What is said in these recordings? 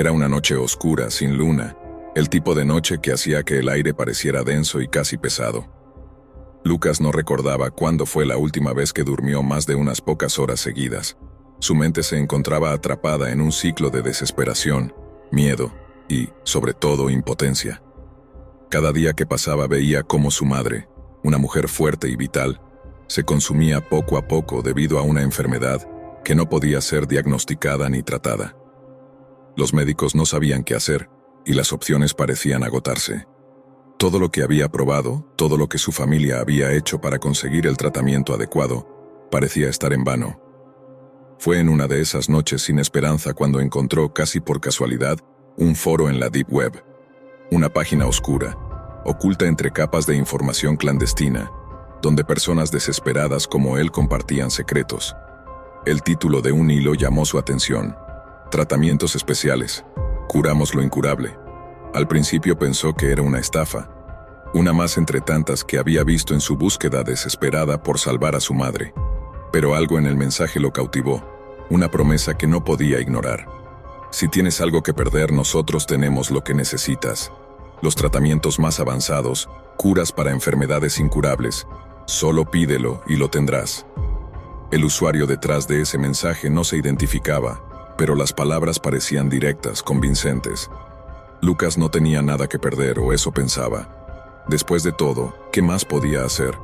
Era una noche oscura, sin luna, el tipo de noche que hacía que el aire pareciera denso y casi pesado. Lucas no recordaba cuándo fue la última vez que durmió más de unas pocas horas seguidas. Su mente se encontraba atrapada en un ciclo de desesperación, miedo y, sobre todo, impotencia. Cada día que pasaba veía cómo su madre, una mujer fuerte y vital, se consumía poco a poco debido a una enfermedad que no podía ser diagnosticada ni tratada. Los médicos no sabían qué hacer y las opciones parecían agotarse. Todo lo que había probado, todo lo que su familia había hecho para conseguir el tratamiento adecuado, parecía estar en vano. Fue en una de esas noches sin esperanza cuando encontró, casi por casualidad, un foro en la Deep Web. Una página oscura, oculta entre capas de información clandestina, donde personas desesperadas como él compartían secretos. El título de un hilo llamó su atención: Tratamientos especiales. Curamos lo incurable. Al principio pensó que era una estafa, una más entre tantas que había visto en su búsqueda desesperada por salvar a su madre. Pero algo en el mensaje lo cautivó, una promesa que no podía ignorar. Si tienes algo que perder, nosotros tenemos lo que necesitas. Los tratamientos más avanzados, curas para enfermedades incurables. Solo pídelo y lo tendrás. El usuario detrás de ese mensaje no se identificaba, pero las palabras parecían directas, convincentes. Lucas no tenía nada que perder, o eso pensaba. Después de todo, ¿qué más podía hacer?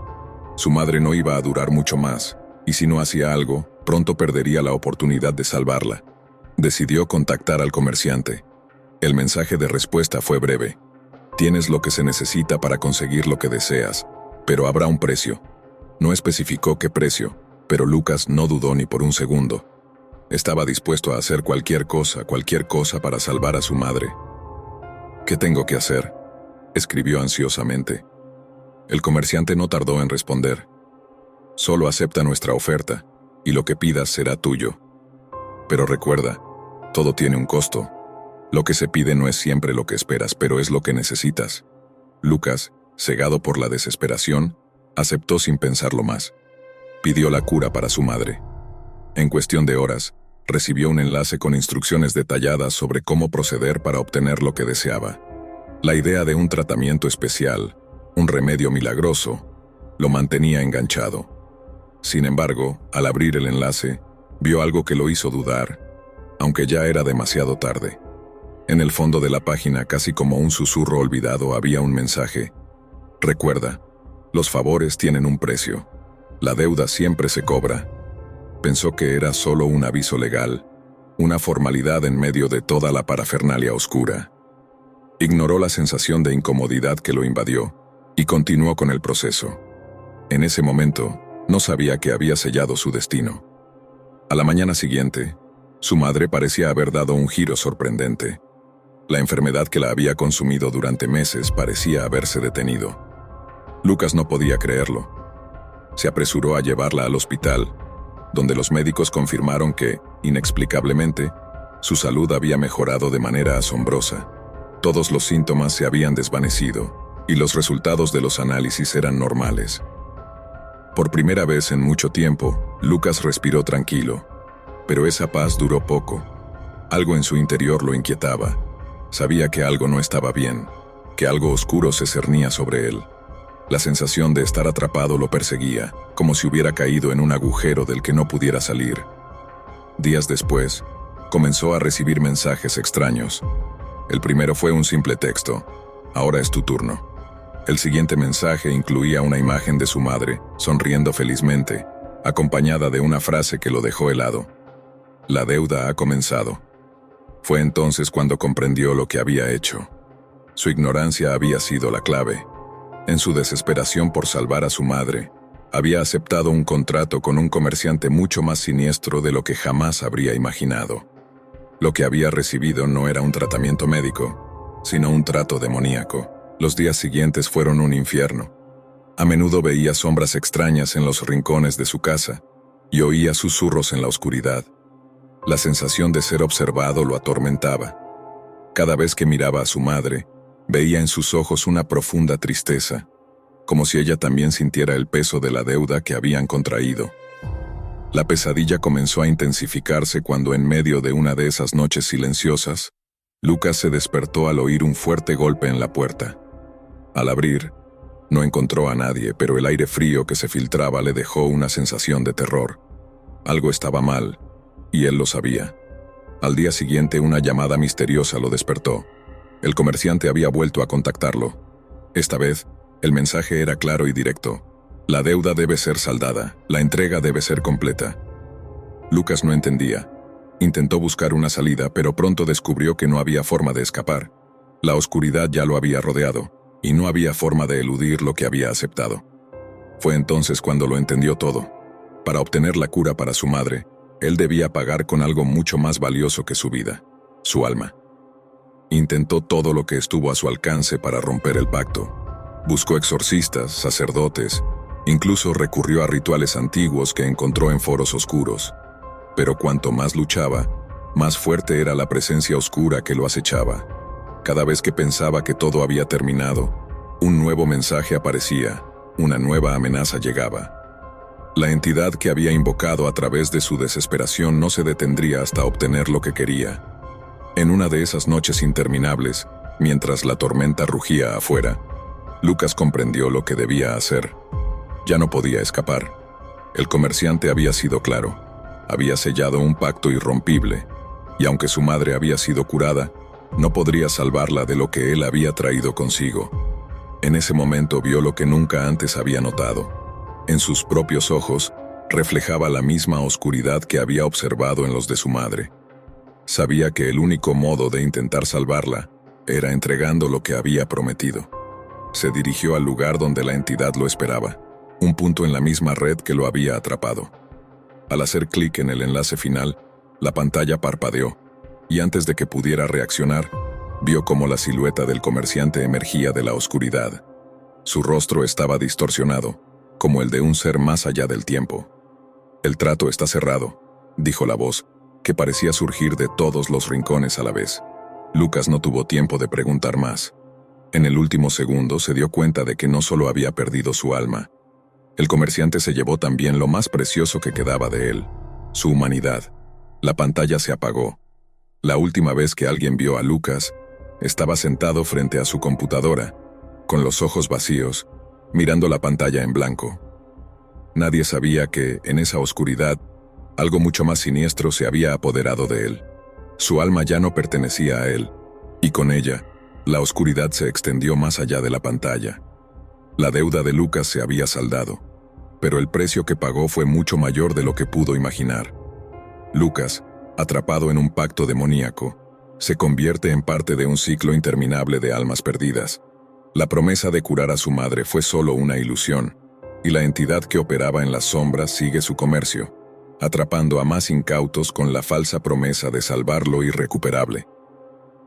Su madre no iba a durar mucho más, y si no hacía algo, pronto perdería la oportunidad de salvarla. Decidió contactar al comerciante. El mensaje de respuesta fue breve. Tienes lo que se necesita para conseguir lo que deseas, pero habrá un precio. No especificó qué precio, pero Lucas no dudó ni por un segundo. Estaba dispuesto a hacer cualquier cosa para salvar a su madre. ¿Qué tengo que hacer?, escribió ansiosamente. El comerciante no tardó en responder. Solo acepta nuestra oferta, y lo que pidas será tuyo. Pero recuerda, todo tiene un costo. Lo que se pide no es siempre lo que esperas, pero es lo que necesitas. Lucas, cegado por la desesperación, aceptó sin pensarlo más. Pidió la cura para su madre. En cuestión de horas, recibió un enlace con instrucciones detalladas sobre cómo proceder para obtener lo que deseaba. La idea de un tratamiento especial, un remedio milagroso, lo mantenía enganchado. Sin embargo, al abrir el enlace, vio algo que lo hizo dudar, aunque ya era demasiado tarde. En el fondo de la página, casi como un susurro olvidado, había un mensaje. Recuerda, los favores tienen un precio. La deuda siempre se cobra. Pensó que era solo un aviso legal, una formalidad en medio de toda la parafernalia oscura. Ignoró la sensación de incomodidad que lo invadió y continuó con el proceso. En ese momento, no sabía que había sellado su destino. A la mañana siguiente, su madre parecía haber dado un giro sorprendente. La enfermedad que la había consumido durante meses parecía haberse detenido. Lucas no podía creerlo. Se apresuró a llevarla al hospital, donde los médicos confirmaron que, inexplicablemente, su salud había mejorado de manera asombrosa. Todos los síntomas se habían desvanecido, y los resultados de los análisis eran normales. Por primera vez en mucho tiempo, Lucas respiró tranquilo, pero esa paz duró poco. Algo en su interior lo inquietaba. Sabía que algo no estaba bien, que algo oscuro se cernía sobre él. La sensación de estar atrapado lo perseguía, como si hubiera caído en un agujero del que no pudiera salir. Días después, comenzó a recibir mensajes extraños. El primero fue un simple texto: ahora es tu turno. El siguiente mensaje incluía una imagen de su madre, sonriendo felizmente, acompañada de una frase que lo dejó helado: la deuda ha comenzado. Fue entonces cuando comprendió lo que había hecho. Su ignorancia había sido la clave. En su desesperación por salvar a su madre, había aceptado un contrato con un comerciante mucho más siniestro de lo que jamás habría imaginado. Lo que había recibido no era un tratamiento médico, sino un trato demoníaco. Los días siguientes fueron un infierno. A menudo veía sombras extrañas en los rincones de su casa y oía susurros en la oscuridad. La sensación de ser observado lo atormentaba. Cada vez que miraba a su madre, veía en sus ojos una profunda tristeza, como si ella también sintiera el peso de la deuda que habían contraído. La pesadilla comenzó a intensificarse cuando, en medio de una de esas noches silenciosas, Lucas se despertó al oír un fuerte golpe en la puerta. Al abrir, no encontró a nadie, pero el aire frío que se filtraba le dejó una sensación de terror. Algo estaba mal, y él lo sabía. Al día siguiente, una llamada misteriosa lo despertó. El comerciante había vuelto a contactarlo. Esta vez, el mensaje era claro y directo. La deuda debe ser saldada, la entrega debe ser completa. Lucas no entendía. Intentó buscar una salida, pero pronto descubrió que no había forma de escapar. La oscuridad ya lo había rodeado, y no había forma de eludir lo que había aceptado. Fue entonces cuando lo entendió todo. Para obtener la cura para su madre, él debía pagar con algo mucho más valioso que su vida, su alma. Intentó todo lo que estuvo a su alcance para romper el pacto. Buscó exorcistas, sacerdotes, incluso recurrió a rituales antiguos que encontró en foros oscuros. Pero cuanto más luchaba, más fuerte era la presencia oscura que lo acechaba. Cada vez que pensaba que todo había terminado, un nuevo mensaje aparecía, una nueva amenaza llegaba. La entidad que había invocado a través de su desesperación no se detendría hasta obtener lo que quería. En una de esas noches interminables, mientras la tormenta rugía afuera, Lucas comprendió lo que debía hacer. Ya no podía escapar. El comerciante había sido claro. Había sellado un pacto irrompible, y aunque su madre había sido curada, no podría salvarla de lo que él había traído consigo. En ese momento vio lo que nunca antes había notado. En sus propios ojos, reflejaba la misma oscuridad que había observado en los de su madre. Sabía que el único modo de intentar salvarla era entregando lo que había prometido. Se dirigió al lugar donde la entidad lo esperaba, un punto en la misma red que lo había atrapado. Al hacer clic en el enlace final, la pantalla parpadeó, y antes de que pudiera reaccionar, vio cómo la silueta del comerciante emergía de la oscuridad. Su rostro estaba distorsionado, como el de un ser más allá del tiempo. «El trato está cerrado», dijo la voz, que parecía surgir de todos los rincones a la vez. Lucas no tuvo tiempo de preguntar más. En el último segundo se dio cuenta de que no solo había perdido su alma. El comerciante se llevó también lo más precioso que quedaba de él, su humanidad. La pantalla se apagó. La última vez que alguien vio a Lucas, estaba sentado frente a su computadora, con los ojos vacíos, mirando la pantalla en blanco. Nadie sabía que, en esa oscuridad, algo mucho más siniestro se había apoderado de él. Su alma ya no pertenecía a él, y con ella, la oscuridad se extendió más allá de la pantalla. La deuda de Lucas se había saldado, pero el precio que pagó fue mucho mayor de lo que pudo imaginar. Lucas, atrapado en un pacto demoníaco, se convierte en parte de un ciclo interminable de almas perdidas. La promesa de curar a su madre fue solo una ilusión, y la entidad que operaba en las sombras sigue su comercio, atrapando a más incautos con la falsa promesa de salvar lo irrecuperable.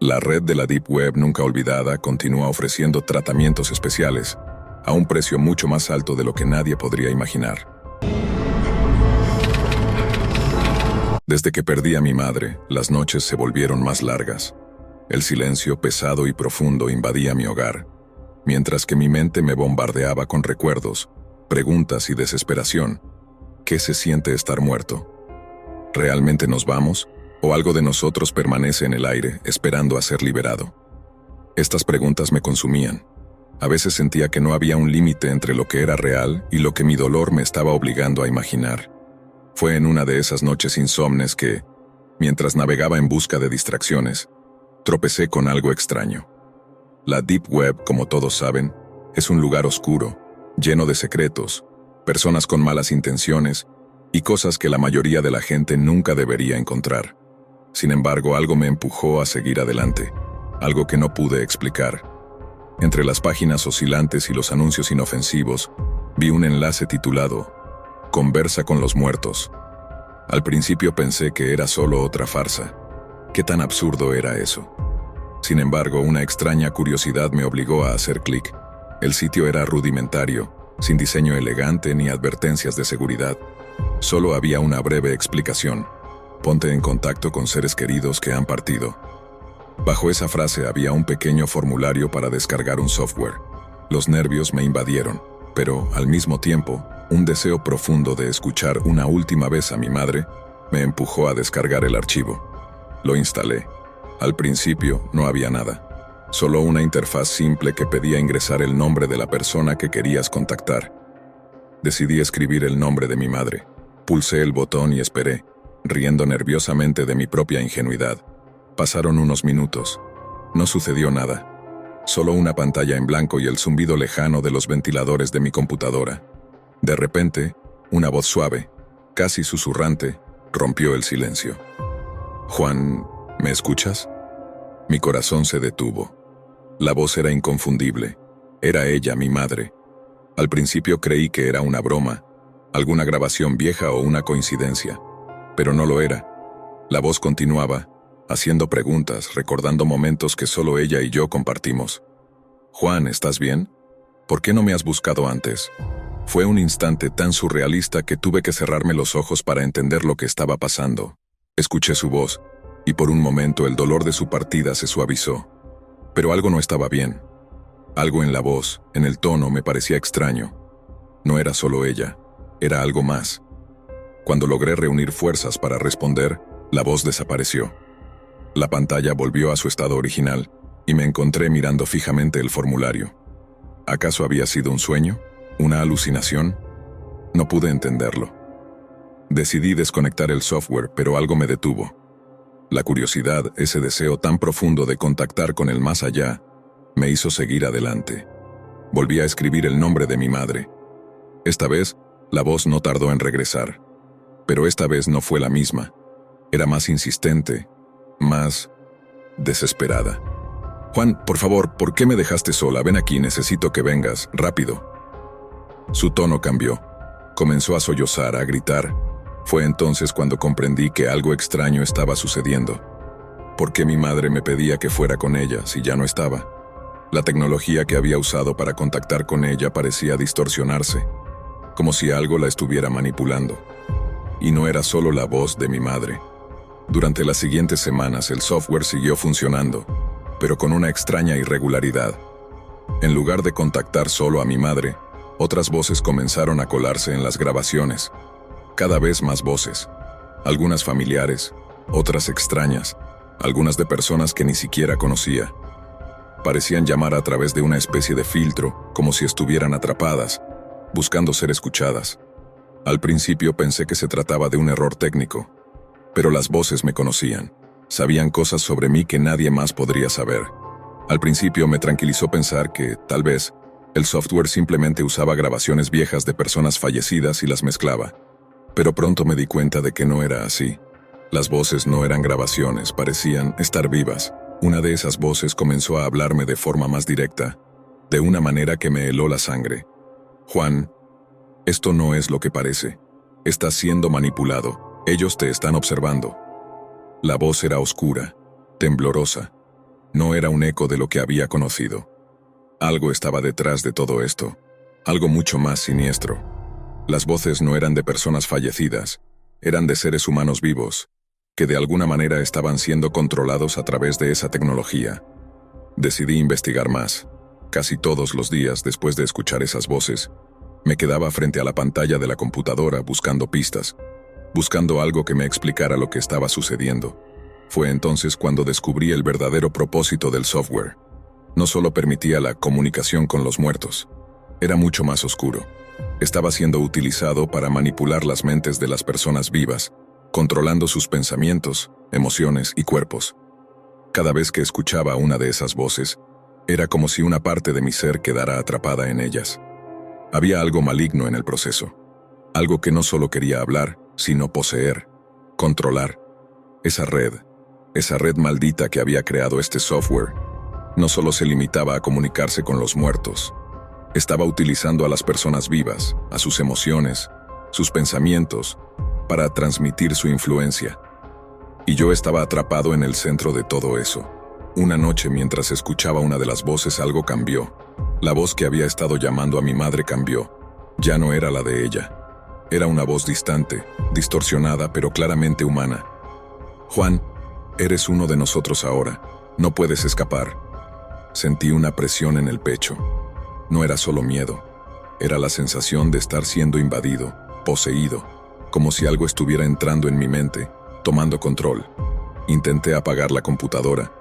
La red de la Deep Web nunca olvidada continúa ofreciendo tratamientos especiales, a un precio mucho más alto de lo que nadie podría imaginar. Desde que perdí a mi madre, las noches se volvieron más largas. El silencio pesado y profundo invadía mi hogar, mientras que mi mente me bombardeaba con recuerdos, preguntas y desesperación. ¿Qué se siente estar muerto? ¿Realmente nos vamos? ¿O algo de nosotros permanece en el aire, esperando a ser liberado? Estas preguntas me consumían. A veces sentía que no había un límite entre lo que era real y lo que mi dolor me estaba obligando a imaginar. Fue en una de esas noches insomnes que, mientras navegaba en busca de distracciones, tropecé con algo extraño. La Deep Web, como todos saben, es un lugar oscuro, lleno de secretos, personas con malas intenciones y cosas que la mayoría de la gente nunca debería encontrar. Sin embargo, algo me empujó a seguir adelante, algo que no pude explicar. Entre las páginas oscilantes y los anuncios inofensivos, vi un enlace titulado «Conversa con los muertos». Al principio pensé que era solo otra farsa. ¿Qué tan absurdo era eso? Sin embargo, una extraña curiosidad me obligó a hacer clic. El sitio era rudimentario, sin diseño elegante ni advertencias de seguridad. Solo había una breve explicación: ponte en contacto con seres queridos que han partido. Bajo esa frase había un pequeño formulario para descargar un software. Los nervios me invadieron, pero, al mismo tiempo, un deseo profundo de escuchar una última vez a mi madre me empujó a descargar el archivo. Lo instalé. Al principio no había nada, solo una interfaz simple que pedía ingresar el nombre de la persona que querías contactar. Decidí escribir el nombre de mi madre. Pulsé el botón y esperé, riendo nerviosamente de mi propia ingenuidad. Pasaron unos minutos. No sucedió nada. Solo una pantalla en blanco y el zumbido lejano de los ventiladores de mi computadora. De repente, una voz suave, casi susurrante, rompió el silencio. «Juan, ¿me escuchas?» Mi corazón se detuvo. La voz era inconfundible. Era ella, mi madre. Al principio creí que era una broma, alguna grabación vieja o una coincidencia, pero no lo era. La voz continuaba, haciendo preguntas, recordando momentos que solo ella y yo compartimos. «Juan, ¿estás bien? ¿Por qué no me has buscado antes?» Fue un instante tan surrealista que tuve que cerrarme los ojos para entender lo que estaba pasando. Escuché su voz, y por un momento el dolor de su partida se suavizó. Pero algo no estaba bien. Algo en la voz, en el tono, me parecía extraño. No era solo ella, era algo más. Cuando logré reunir fuerzas para responder, la voz desapareció. La pantalla volvió a su estado original, y me encontré mirando fijamente el formulario. ¿Acaso había sido un sueño? ¿Una alucinación? No pude entenderlo. Decidí desconectar el software, pero algo me detuvo. La curiosidad, ese deseo tan profundo de contactar con el más allá, me hizo seguir adelante. Volví a escribir el nombre de mi madre. Esta vez, la voz no tardó en regresar. Pero esta vez no fue la misma. Era más insistente, más desesperada. «Juan, por favor, ¿por qué me dejaste sola? Ven aquí, necesito que vengas, rápido». Su tono cambió. Comenzó a sollozar, a gritar. Fue entonces cuando comprendí que algo extraño estaba sucediendo. ¿Por qué mi madre me pedía que fuera con ella si ya no estaba? La tecnología que había usado para contactar con ella parecía distorsionarse, como si algo la estuviera manipulando. Y no era solo la voz de mi madre. Durante las siguientes semanas el software siguió funcionando, pero con una extraña irregularidad. En lugar de contactar solo a mi madre, otras voces comenzaron a colarse en las grabaciones. Cada vez más voces. Algunas familiares, otras extrañas, algunas de personas que ni siquiera conocía. Parecían llamar a través de una especie de filtro, como si estuvieran atrapadas, buscando ser escuchadas. Al principio pensé que se trataba de un error técnico, pero las voces me conocían. Sabían cosas sobre mí que nadie más podría saber. Al principio me tranquilizó pensar que, tal vez, el software simplemente usaba grabaciones viejas de personas fallecidas y las mezclaba. Pero pronto me di cuenta de que no era así. Las voces no eran grabaciones, parecían estar vivas. Una de esas voces comenzó a hablarme de forma más directa, de una manera que me heló la sangre. «Juan, esto no es lo que parece. Estás siendo manipulado. Ellos te están observando». La voz era oscura, temblorosa. No era un eco de lo que había conocido. Algo estaba detrás de todo esto, algo mucho más siniestro. Las voces no eran de personas fallecidas, eran de seres humanos vivos, que de alguna manera estaban siendo controlados a través de esa tecnología. Decidí investigar más. Casi todos los días, después de escuchar esas voces, me quedaba frente a la pantalla de la computadora buscando pistas, buscando algo que me explicara lo que estaba sucediendo. Fue entonces cuando descubrí el verdadero propósito del software. No solo permitía la comunicación con los muertos, era mucho más oscuro. Estaba siendo utilizado para manipular las mentes de las personas vivas, controlando sus pensamientos, emociones y cuerpos. Cada vez que escuchaba una de esas voces, era como si una parte de mi ser quedara atrapada en ellas. Había algo maligno en el proceso, algo que no solo quería hablar, sino poseer, controlar. Esa red maldita que había creado este software, no solo se limitaba a comunicarse con los muertos, estaba utilizando a las personas vivas, a sus emociones, sus pensamientos, para transmitir su influencia. Y yo estaba atrapado en el centro de todo eso. Una noche, mientras escuchaba una de las voces, algo cambió. La voz que había estado llamando a mi madre cambió. Ya no era la de ella. Era una voz distante, distorsionada, pero claramente humana. «Juan, eres uno de nosotros ahora. No puedes escapar». Sentí una presión en el pecho. No era solo miedo. Era la sensación de estar siendo invadido, poseído, como si algo estuviera entrando en mi mente, tomando control. Intenté apagar la computadora,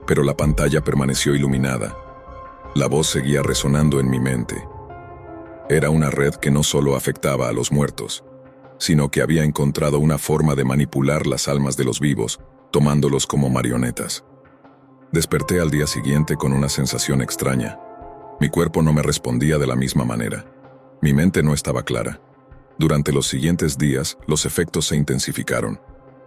pero la pantalla permaneció iluminada. La voz seguía resonando en mi mente. Era una red que no solo afectaba a los muertos, sino que había encontrado una forma de manipular las almas de los vivos, tomándolos como marionetas. Desperté al día siguiente con una sensación extraña. Mi cuerpo no me respondía de la misma manera. Mi mente no estaba clara. Durante los siguientes días, los efectos se intensificaron.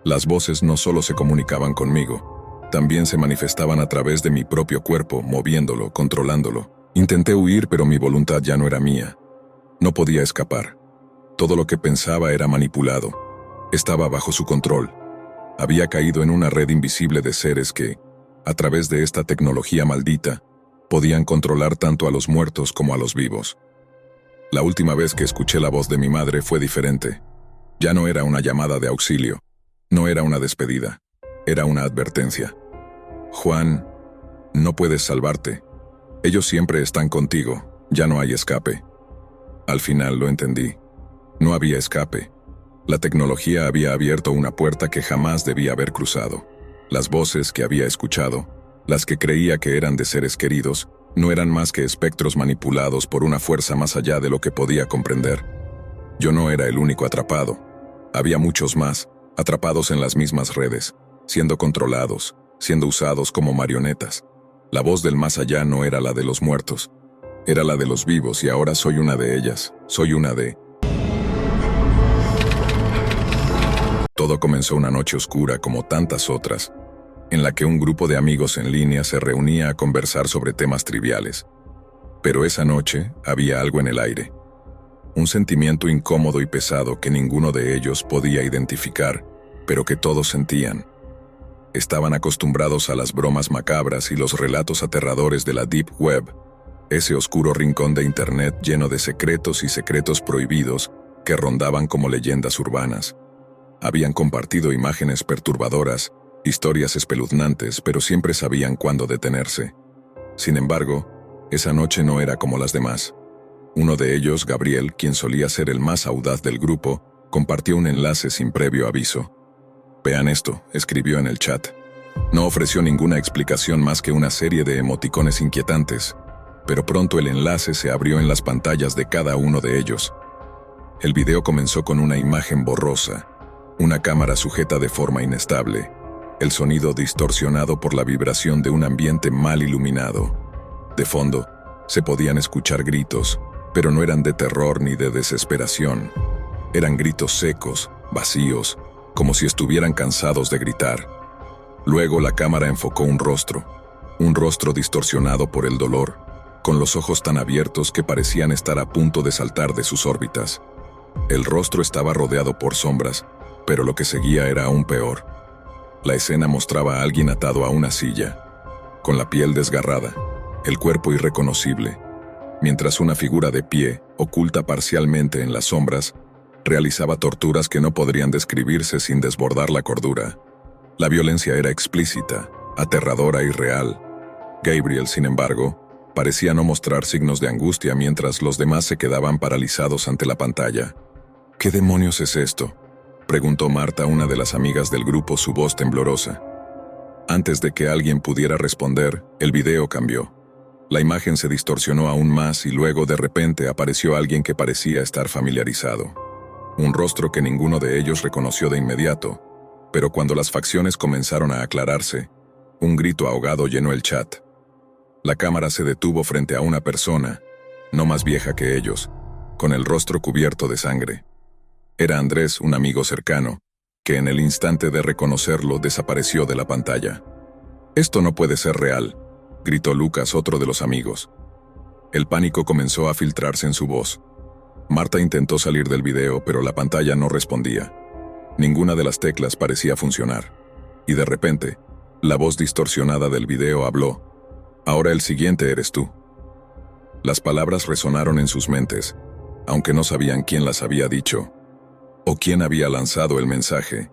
Las voces no solo se comunicaban conmigo, también se manifestaban a través de mi propio cuerpo, moviéndolo, controlándolo. Intenté huir, pero mi voluntad ya no era mía. No podía escapar. Todo lo que pensaba era manipulado. Estaba bajo su control. Había caído en una red invisible de seres que, a través de esta tecnología maldita, podían controlar tanto a los muertos como a los vivos. La última vez que escuché la voz de mi madre fue diferente. Ya no era una llamada de auxilio. No era una despedida. Era una advertencia. Juan, no puedes salvarte. Ellos siempre están contigo. Ya no hay escape. Al final lo entendí. No había escape. La tecnología había abierto una puerta que jamás debía haber cruzado. Las voces que había escuchado, las que creía que eran de seres queridos, no eran más que espectros manipulados por una fuerza más allá de lo que podía comprender. Yo no era el único atrapado. Había muchos más, atrapados en las mismas redes, siendo controlados, siendo usados como marionetas. La voz del más allá no era la de los muertos, era la de los vivos y ahora soy una de ellas, soy una de... Todo comenzó una noche oscura como tantas otras, en la que un grupo de amigos en línea se reunía a conversar sobre temas triviales. Pero esa noche había algo en el aire. Un sentimiento incómodo y pesado que ninguno de ellos podía identificar, pero que todos sentían. Estaban acostumbrados a las bromas macabras y los relatos aterradores de la Deep Web, ese oscuro rincón de Internet lleno de secretos y secretos prohibidos que rondaban como leyendas urbanas. Habían compartido imágenes perturbadoras, historias espeluznantes, pero siempre sabían cuándo detenerse. Sin embargo, esa noche no era como las demás. Uno de ellos, Gabriel, quien solía ser el más audaz del grupo, compartió un enlace sin previo aviso. «Vean esto», escribió en el chat. No ofreció ninguna explicación más que una serie de emoticones inquietantes, pero pronto el enlace se abrió en las pantallas de cada uno de ellos. El video comenzó con una imagen borrosa, una cámara sujeta de forma inestable, el sonido distorsionado por la vibración de un ambiente mal iluminado. De fondo, se podían escuchar gritos, pero no eran de terror ni de desesperación. Eran gritos secos, vacíos, como si estuvieran cansados de gritar. Luego la cámara enfocó un rostro distorsionado por el dolor, con los ojos tan abiertos que parecían estar a punto de saltar de sus órbitas. El rostro estaba rodeado por sombras, pero lo que seguía era aún peor. La escena mostraba a alguien atado a una silla, con la piel desgarrada, el cuerpo irreconocible, mientras una figura de pie, oculta parcialmente en las sombras, realizaba torturas que no podrían describirse sin desbordar la cordura. La violencia era explícita, aterradora y real. Gabriel, sin embargo, parecía no mostrar signos de angustia mientras los demás se quedaban paralizados ante la pantalla. «¿Qué demonios es esto?», preguntó Marta, una de las amigas del grupo, su voz temblorosa. Antes de que alguien pudiera responder, el video cambió. La imagen se distorsionó aún más y luego de repente apareció alguien que parecía estar familiarizado. Un rostro que ninguno de ellos reconoció de inmediato, pero cuando las facciones comenzaron a aclararse, un grito ahogado llenó el chat. La cámara se detuvo frente a una persona, no más vieja que ellos, con el rostro cubierto de sangre. Era Andrés, un amigo cercano, que en el instante de reconocerlo desapareció de la pantalla. «Esto no puede ser real», gritó Lucas, otro de los amigos. El pánico comenzó a filtrarse en su voz. Marta intentó salir del video, pero la pantalla no respondía. Ninguna de las teclas parecía funcionar. Y de repente, la voz distorsionada del video habló. «Ahora el siguiente eres tú». Las palabras resonaron en sus mentes, aunque no sabían quién las había dicho, o quién había lanzado el mensaje,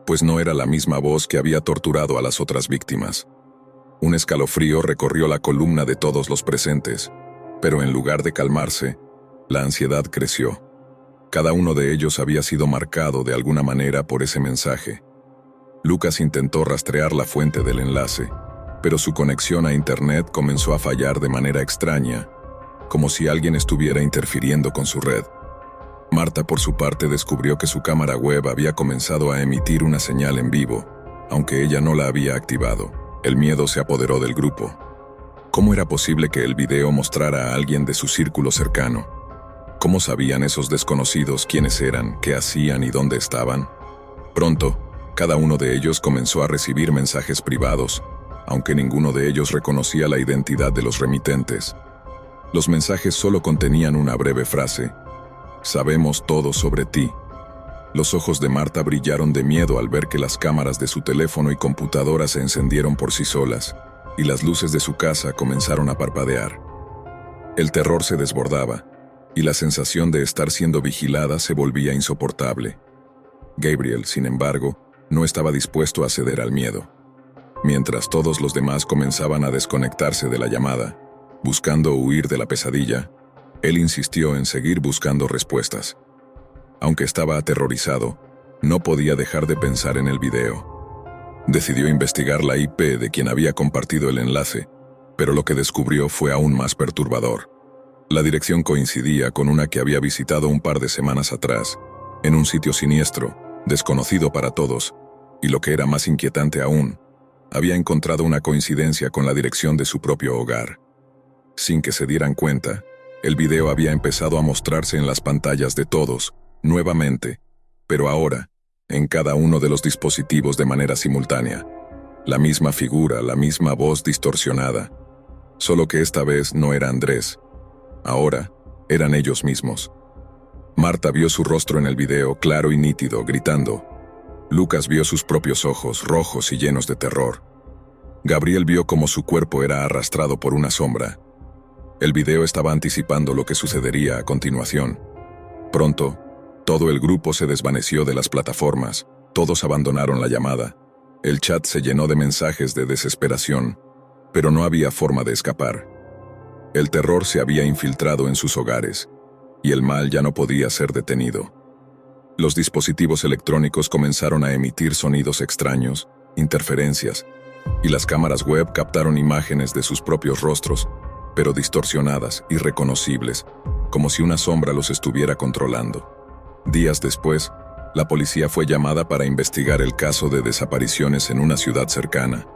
pues no era la misma voz que había torturado a las otras víctimas. Un escalofrío recorrió la columna de todos los presentes, pero en lugar de calmarse, la ansiedad creció. Cada uno de ellos había sido marcado de alguna manera por ese mensaje. Lucas intentó rastrear la fuente del enlace, pero su conexión a Internet comenzó a fallar de manera extraña, como si alguien estuviera interfiriendo con su red. Marta, por su parte, descubrió que su cámara web había comenzado a emitir una señal en vivo, aunque ella no la había activado. El miedo se apoderó del grupo. ¿Cómo era posible que el video mostrara a alguien de su círculo cercano? ¿Cómo sabían esos desconocidos quiénes eran, qué hacían y dónde estaban? Pronto, cada uno de ellos comenzó a recibir mensajes privados, aunque ninguno de ellos reconocía la identidad de los remitentes. Los mensajes solo contenían una breve frase: «Sabemos todo sobre ti». Los ojos de Marta brillaron de miedo al ver que las cámaras de su teléfono y computadora se encendieron por sí solas, y las luces de su casa comenzaron a parpadear. El terror se desbordaba, y la sensación de estar siendo vigilada se volvía insoportable. Gabriel, sin embargo, no estaba dispuesto a ceder al miedo. Mientras todos los demás comenzaban a desconectarse de la llamada, buscando huir de la pesadilla, él insistió en seguir buscando respuestas. Aunque estaba aterrorizado, no podía dejar de pensar en el video. Decidió investigar la IP de quien había compartido el enlace, pero lo que descubrió fue aún más perturbador. La dirección coincidía con una que había visitado un par de semanas atrás, en un sitio siniestro, desconocido para todos, y lo que era más inquietante aún, había encontrado una coincidencia con la dirección de su propio hogar. Sin que se dieran cuenta, el video había empezado a mostrarse en las pantallas de todos, nuevamente, pero ahora, en cada uno de los dispositivos de manera simultánea. La misma figura, la misma voz distorsionada. Solo que esta vez no era Andrés. Ahora, eran ellos mismos. Marta vio su rostro en el video, claro y nítido, gritando. Lucas vio sus propios ojos, rojos y llenos de terror. Gabriel vio cómo su cuerpo era arrastrado por una sombra. El video estaba anticipando lo que sucedería a continuación. Pronto, todo el grupo se desvaneció de las plataformas, todos abandonaron la llamada. El chat se llenó de mensajes de desesperación, pero no había forma de escapar. El terror se había infiltrado en sus hogares, y el mal ya no podía ser detenido. Los dispositivos electrónicos comenzaron a emitir sonidos extraños, interferencias, y las cámaras web captaron imágenes de sus propios rostros, pero distorsionadas, irreconocibles, como si una sombra los estuviera controlando. Días después, la policía fue llamada para investigar el caso de desapariciones en una ciudad cercana.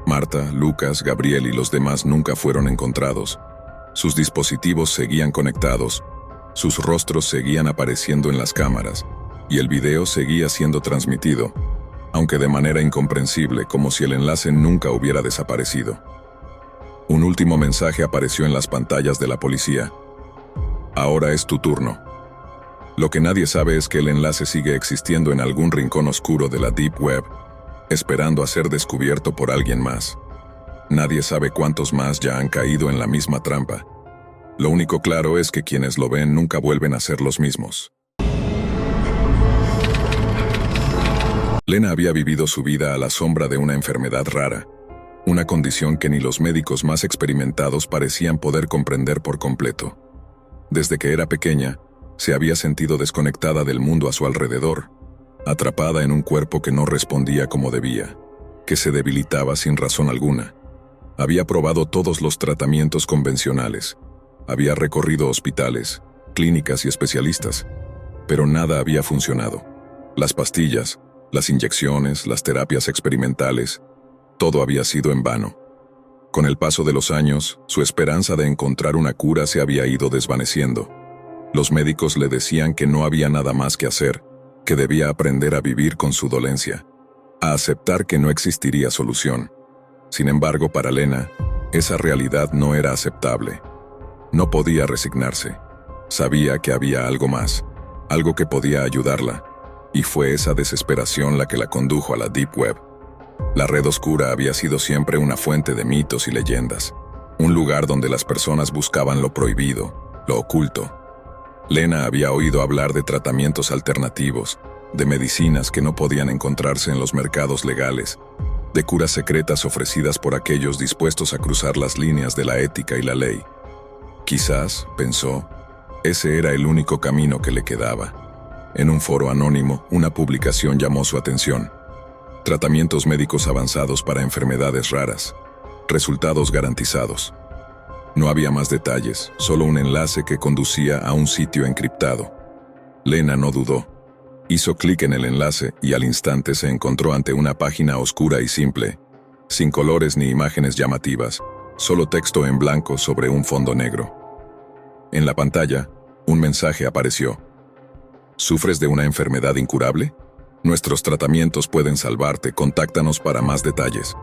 Marta, Lucas, Gabriel y los demás nunca fueron encontrados. Sus dispositivos seguían conectados, sus rostros seguían apareciendo en las cámaras, y el video seguía siendo transmitido, aunque de manera incomprensible, como si el enlace nunca hubiera desaparecido. Un último mensaje apareció en las pantallas de la policía. Ahora es tu turno. Lo que nadie sabe es que el enlace sigue existiendo en algún rincón oscuro de la Deep Web, esperando a ser descubierto por alguien más. Nadie sabe cuántos más ya han caído en la misma trampa. Lo único claro es que quienes lo ven nunca vuelven a ser los mismos. Lena había vivido su vida a la sombra de una enfermedad rara, una condición que ni los médicos más experimentados parecían poder comprender por completo. Desde que era pequeña, se había sentido desconectada del mundo a su alrededor, atrapada en un cuerpo que no respondía como debía, que se debilitaba sin razón alguna. Había probado todos los tratamientos convencionales, había recorrido hospitales, clínicas y especialistas, pero nada había funcionado. Las pastillas, las inyecciones, las terapias experimentales, todo había sido en vano. Con el paso de los años, su esperanza de encontrar una cura se había ido desvaneciendo. Los médicos le decían que no había nada más que hacer, que debía aprender a vivir con su dolencia, a aceptar que no existiría solución. Sin embargo, para Lena, esa realidad no era aceptable. No podía resignarse. Sabía que había algo más, algo que podía ayudarla, y fue esa desesperación la que la condujo a la Deep Web. La red oscura había sido siempre una fuente de mitos y leyendas, un lugar donde las personas buscaban lo prohibido, lo oculto. Lena había oído hablar de tratamientos alternativos, de medicinas que no podían encontrarse en los mercados legales, de curas secretas ofrecidas por aquellos dispuestos a cruzar las líneas de la ética y la ley. Quizás, pensó, ese era el único camino que le quedaba. En un foro anónimo, una publicación llamó su atención. Tratamientos médicos avanzados para enfermedades raras. Resultados garantizados. No había más detalles, solo un enlace que conducía a un sitio encriptado. Lena no dudó. Hizo clic en el enlace y al instante se encontró ante una página oscura y simple, sin colores ni imágenes llamativas, solo texto en blanco sobre un fondo negro. En la pantalla, un mensaje apareció. ¿Sufres de una enfermedad incurable? Nuestros tratamientos pueden salvarte, contáctanos para más detalles.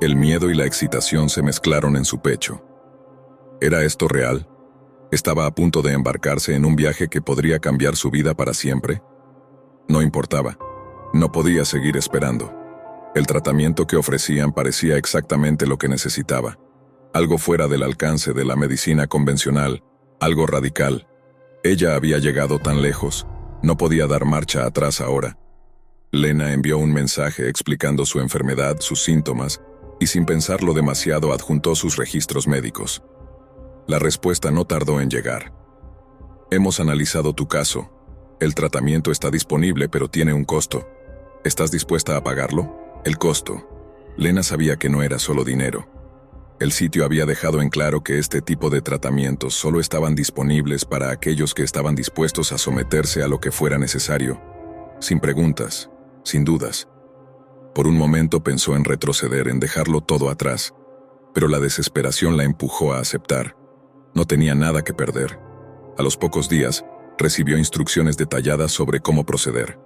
El miedo y la excitación se mezclaron en su pecho. ¿Era esto real? ¿Estaba a punto de embarcarse en un viaje que podría cambiar su vida para siempre? No importaba. No podía seguir esperando. El tratamiento que ofrecían parecía exactamente lo que necesitaba. Algo fuera del alcance de la medicina convencional, algo radical. Ella había llegado tan lejos, no podía dar marcha atrás ahora. Lena envió un mensaje explicando su enfermedad, sus síntomas, y sin pensarlo demasiado adjuntó sus registros médicos. La respuesta no tardó en llegar. Hemos analizado tu caso. El tratamiento está disponible, pero tiene un costo. ¿Estás dispuesta a pagarlo? El costo. Lena sabía que no era solo dinero. El sitio había dejado en claro que este tipo de tratamientos solo estaban disponibles para aquellos que estaban dispuestos a someterse a lo que fuera necesario, sin preguntas, sin dudas. Por un momento pensó en retroceder, en dejarlo todo atrás, pero la desesperación la empujó a aceptar. No tenía nada que perder. A los pocos días, recibió instrucciones detalladas sobre cómo proceder.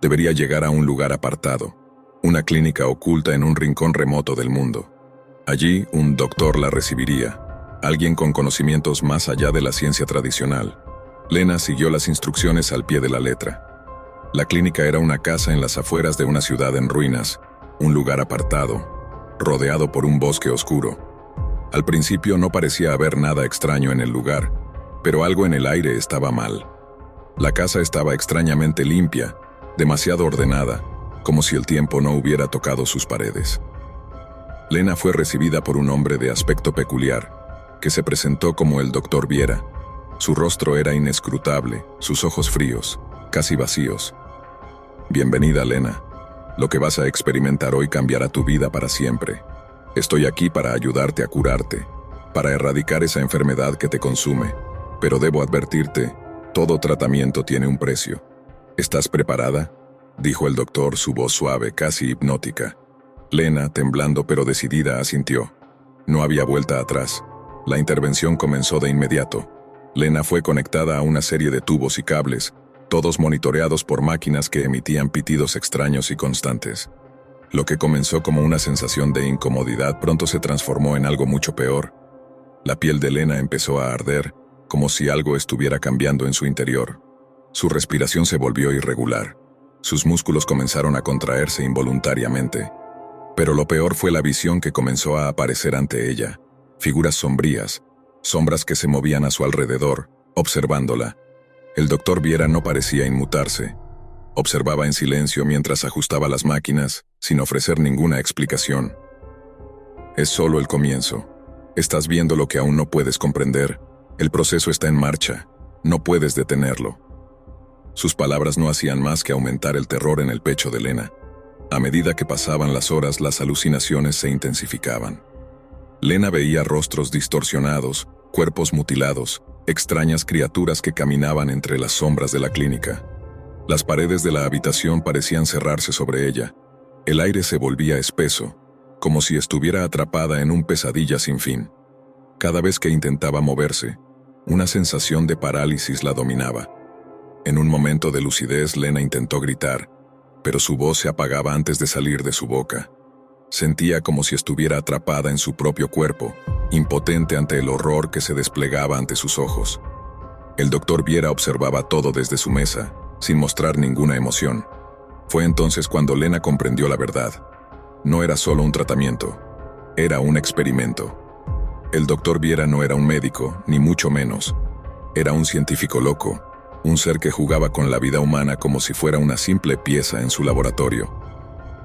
Debería llegar a un lugar apartado, una clínica oculta en un rincón remoto del mundo. Allí, un doctor la recibiría, alguien con conocimientos más allá de la ciencia tradicional. Lena siguió las instrucciones al pie de la letra. La clínica era una casa en las afueras de una ciudad en ruinas, un lugar apartado, rodeado por un bosque oscuro. Al principio no parecía haber nada extraño en el lugar, pero algo en el aire estaba mal. La casa estaba extrañamente limpia, demasiado ordenada, como si el tiempo no hubiera tocado sus paredes. Lena fue recibida por un hombre de aspecto peculiar, que se presentó como el Dr. Viera. Su rostro era inescrutable, sus ojos fríos, casi vacíos. Bienvenida, Lena. Lo que vas a experimentar hoy cambiará tu vida para siempre. Estoy aquí para ayudarte a curarte, para erradicar esa enfermedad que te consume, pero debo advertirte, todo tratamiento tiene un precio. ¿Estás preparada?, dijo el doctor, su voz suave, casi hipnótica. Lena, temblando pero decidida, asintió. No había vuelta atrás. La intervención comenzó de inmediato. Lena fue conectada a una serie de tubos y cables, todos monitoreados por máquinas que emitían pitidos extraños y constantes. Lo que comenzó como una sensación de incomodidad pronto se transformó en algo mucho peor. La piel de Lena empezó a arder, como si algo estuviera cambiando en su interior. Su respiración se volvió irregular. Sus músculos comenzaron a contraerse involuntariamente. Pero lo peor fue la visión que comenzó a aparecer ante ella. Figuras sombrías, sombras que se movían a su alrededor, observándola. El doctor Viera no parecía inmutarse. Observaba en silencio mientras ajustaba las máquinas, sin ofrecer ninguna explicación. Es solo el comienzo. Estás viendo lo que aún no puedes comprender. El proceso está en marcha. No puedes detenerlo. Sus palabras no hacían más que aumentar el terror en el pecho de Lena. A medida que pasaban las horas, las alucinaciones se intensificaban. Lena veía rostros distorsionados, cuerpos mutilados, extrañas criaturas que caminaban entre las sombras de la clínica. Las paredes de la habitación parecían cerrarse sobre ella. El aire se volvía espeso, como si estuviera atrapada en un pesadilla sin fin. Cada vez que intentaba moverse, una sensación de parálisis la dominaba. En un momento de lucidez, Lena intentó gritar, pero su voz se apagaba antes de salir de su boca. Sentía como si estuviera atrapada en su propio cuerpo, impotente ante el horror que se desplegaba ante sus ojos. El doctor Viera observaba todo desde su mesa, sin mostrar ninguna emoción. Fue entonces cuando Lena comprendió la verdad. No era solo un tratamiento, era un experimento. El doctor Viera no era un médico, ni mucho menos. Era un científico loco, un ser que jugaba con la vida humana como si fuera una simple pieza en su laboratorio.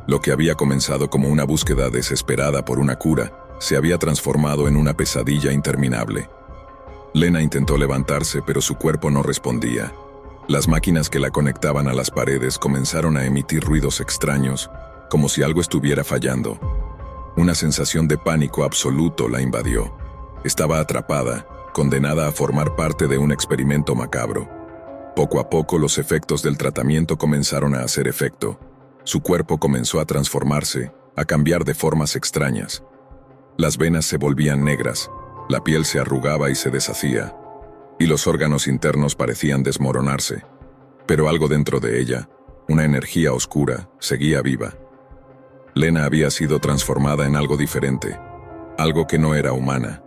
Lo que había comenzado como una búsqueda desesperada por una cura, se había transformado en una pesadilla interminable. Lena intentó levantarse, pero su cuerpo no respondía. Las máquinas que la conectaban a las paredes comenzaron a emitir ruidos extraños, como si algo estuviera fallando. Una sensación de pánico absoluto la invadió. Estaba atrapada, condenada a formar parte de un experimento macabro. Poco a poco los efectos del tratamiento comenzaron a hacer efecto. Su cuerpo comenzó a transformarse, a cambiar de formas extrañas. Las venas se volvían negras, la piel se arrugaba y se deshacía, y los órganos internos parecían desmoronarse. Pero algo dentro de ella, una energía oscura, seguía viva. Lena había sido transformada en algo diferente, algo que no era humana.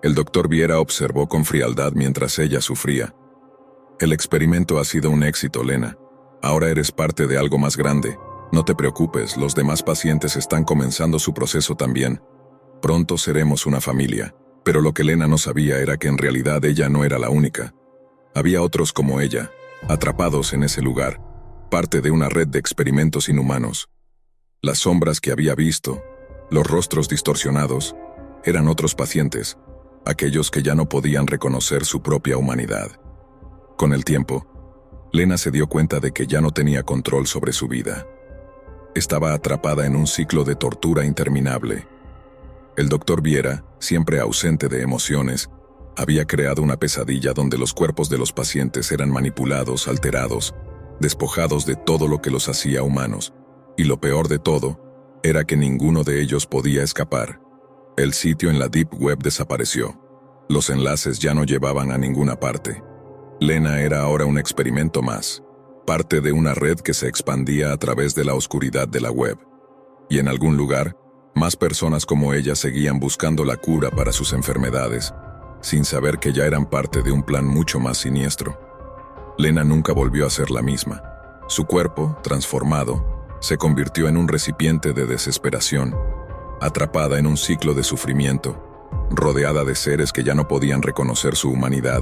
El doctor Viera observó con frialdad mientras ella sufría. El experimento ha sido un éxito, Lena. Ahora eres parte de algo más grande. No te preocupes, los demás pacientes están comenzando su proceso también. Pronto seremos una familia. Pero lo que Lena no sabía era que en realidad ella no era la única. Había otros como ella, atrapados en ese lugar, parte de una red de experimentos inhumanos. Las sombras que había visto, los rostros distorsionados, eran otros pacientes, aquellos que ya no podían reconocer su propia humanidad. Con el tiempo, Lena se dio cuenta de que ya no tenía control sobre su vida. Estaba atrapada en un ciclo de tortura interminable. El doctor Viera, siempre ausente de emociones, había creado una pesadilla donde los cuerpos de los pacientes eran manipulados, alterados, despojados de todo lo que los hacía humanos, y lo peor de todo era que ninguno de ellos podía escapar. El sitio en la Deep Web desapareció. Los enlaces ya no llevaban a ninguna parte. Lena era ahora un experimento más, parte de una red que se expandía a través de la oscuridad de la web. Y en algún lugar, más personas como ella seguían buscando la cura para sus enfermedades, sin saber que ya eran parte de un plan mucho más siniestro. Lena nunca volvió a ser la misma. Su cuerpo, transformado, se convirtió en un recipiente de desesperación, atrapada en un ciclo de sufrimiento, rodeada de seres que ya no podían reconocer su humanidad.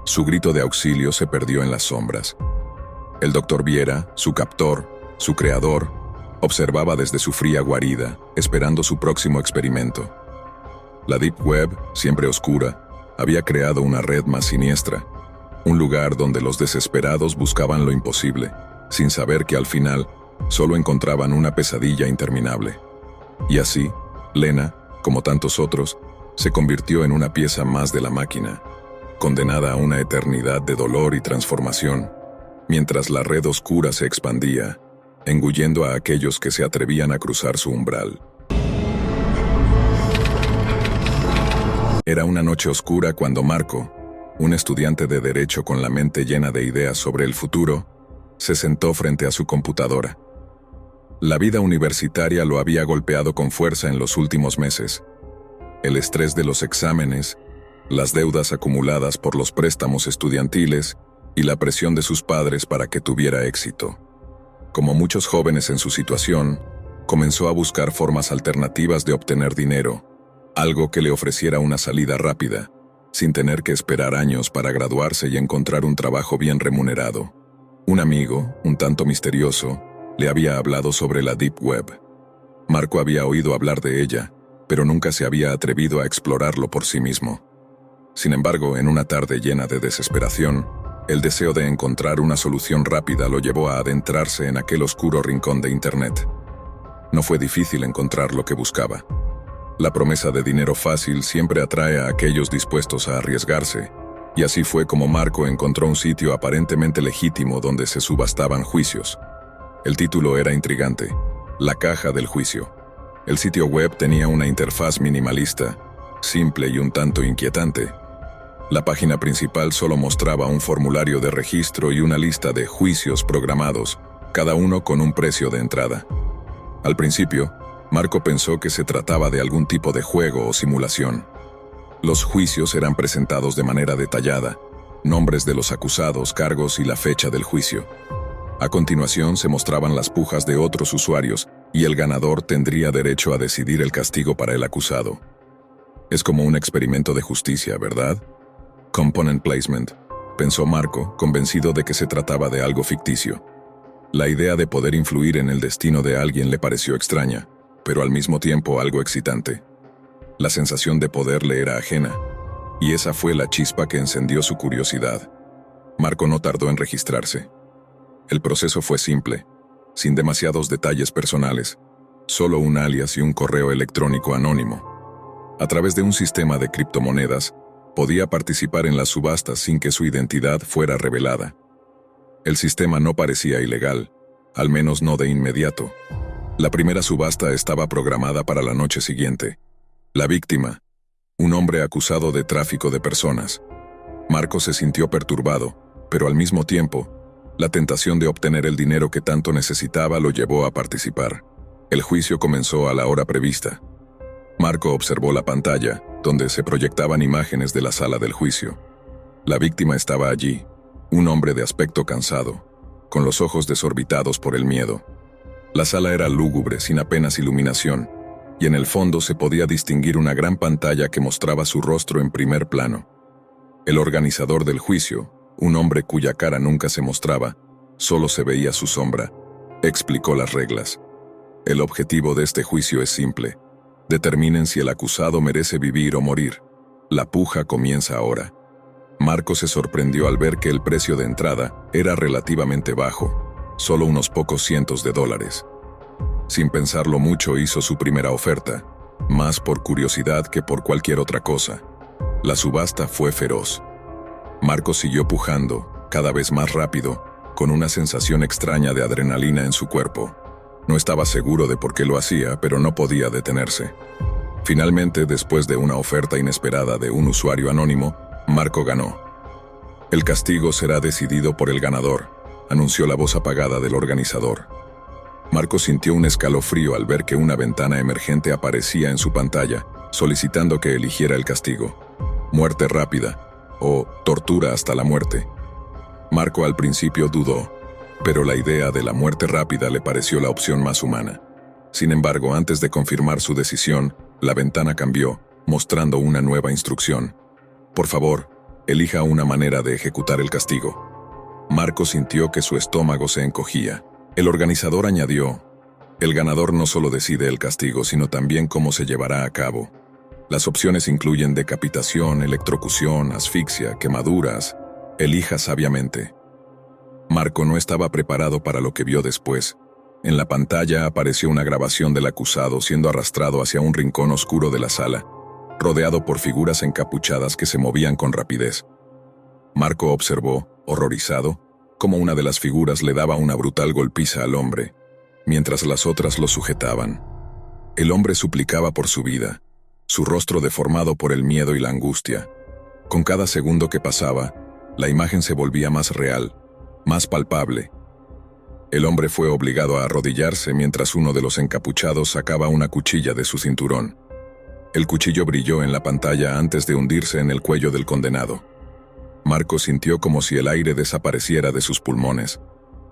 Su grito de auxilio se perdió en las sombras. El doctor Viera, su captor, su creador, observaba desde su fría guarida, esperando su próximo experimento. La Deep Web, siempre oscura, había creado una red más siniestra, un lugar donde los desesperados buscaban lo imposible, sin saber que al final solo encontraban una pesadilla interminable. Y así, Lena, como tantos otros, se convirtió en una pieza más de la máquina, condenada a una eternidad de dolor y transformación, mientras la red oscura se expandía, engullendo a aquellos que se atrevían a cruzar su umbral. Era una noche oscura cuando Marco, un estudiante de Derecho con la mente llena de ideas sobre el futuro, se sentó frente a su computadora. La vida universitaria lo había golpeado con fuerza en los últimos meses. El estrés de los exámenes, las deudas acumuladas por los préstamos estudiantiles y la presión de sus padres para que tuviera éxito. Como muchos jóvenes en su situación, comenzó a buscar formas alternativas de obtener dinero, algo que le ofreciera una salida rápida, sin tener que esperar años para graduarse y encontrar un trabajo bien remunerado. Un amigo, un tanto misterioso, le había hablado sobre la Deep Web. Marco había oído hablar de ella, pero nunca se había atrevido a explorarlo por sí mismo. Sin embargo, en una tarde llena de desesperación, el deseo de encontrar una solución rápida lo llevó a adentrarse en aquel oscuro rincón de Internet. No fue difícil encontrar lo que buscaba. La promesa de dinero fácil siempre atrae a aquellos dispuestos a arriesgarse, y así fue como Marco encontró un sitio aparentemente legítimo donde se subastaban juicios. El título era intrigante: La Caja del Juicio. El sitio web tenía una interfaz minimalista, simple y un tanto inquietante. La página principal solo mostraba un formulario de registro y una lista de juicios programados, cada uno con un precio de entrada. Al principio, Marco pensó que se trataba de algún tipo de juego o simulación. Los juicios eran presentados de manera detallada, nombres de los acusados, cargos y la fecha del juicio. A continuación se mostraban las pujas de otros usuarios y el ganador tendría derecho a decidir el castigo para el acusado. Es como un experimento de justicia, ¿verdad? Component placement, pensó Marco, convencido de que se trataba de algo ficticio. La idea de poder influir en el destino de alguien le pareció extraña, pero al mismo tiempo algo excitante. La sensación de poder le era ajena, y esa fue la chispa que encendió su curiosidad. Marco no tardó en registrarse. El proceso fue simple. sin demasiados detalles personales, solo un alias y un correo electrónico anónimo. A través de un sistema de criptomonedas, podía participar en las subastas sin que su identidad fuera revelada. El sistema no parecía ilegal, al menos no de inmediato. La primera subasta estaba programada para la noche siguiente. La víctima, un hombre acusado de tráfico de personas. Marco se sintió perturbado, pero al mismo tiempo, la tentación de obtener el dinero que tanto necesitaba lo llevó a participar. El juicio comenzó a la hora prevista. Marco observó la pantalla, donde se proyectaban imágenes de la sala del juicio. La víctima estaba allí, un hombre de aspecto cansado, con los ojos desorbitados por el miedo. La sala era lúgubre, sin apenas iluminación, y en el fondo se podía distinguir una gran pantalla que mostraba su rostro en primer plano. El organizador del juicio, un hombre cuya cara nunca se mostraba, solo se veía su sombra, explicó las reglas. El objetivo de este juicio es simple. Determinen si el acusado merece vivir o morir. La puja comienza ahora. Marco se sorprendió al ver que el precio de entrada era relativamente bajo, solo unos pocos cientos de dólares. Sin pensarlo mucho hizo su primera oferta, más por curiosidad que por cualquier otra cosa. La subasta fue feroz. Marco siguió pujando, cada vez más rápido, con una sensación extraña de adrenalina en su cuerpo. No estaba seguro de por qué lo hacía, pero no podía detenerse. Finalmente, después de una oferta inesperada de un usuario anónimo, Marco ganó. El castigo será decidido por el ganador, anunció la voz apagada del organizador. Marco sintió un escalofrío al ver que una ventana emergente aparecía en su pantalla, solicitando que eligiera el castigo. Muerte rápida, o tortura hasta la muerte. Marco al principio dudó, pero la idea de la muerte rápida le pareció la opción más humana. Sin embargo, antes de confirmar su decisión, la ventana cambió, mostrando una nueva instrucción. Por favor, elija una manera de ejecutar el castigo. Marco sintió que su estómago se encogía. El organizador añadió, el ganador no solo decide el castigo, sino también cómo se llevará a cabo. Las opciones incluyen decapitación, electrocución, asfixia, quemaduras. Elija sabiamente. Marco no estaba preparado para lo que vio después. En la pantalla apareció una grabación del acusado siendo arrastrado hacia un rincón oscuro de la sala, rodeado por figuras encapuchadas que se movían con rapidez. Marco observó, horrorizado, cómo una de las figuras le daba una brutal golpiza al hombre, mientras las otras lo sujetaban. El hombre suplicaba por su vida, su rostro deformado por el miedo y la angustia. Con cada segundo que pasaba, la imagen se volvía más real, más palpable. El hombre fue obligado a arrodillarse mientras uno de los encapuchados sacaba una cuchilla de su cinturón. El cuchillo brilló en la pantalla antes de hundirse en el cuello del condenado. Marco sintió como si el aire desapareciera de sus pulmones.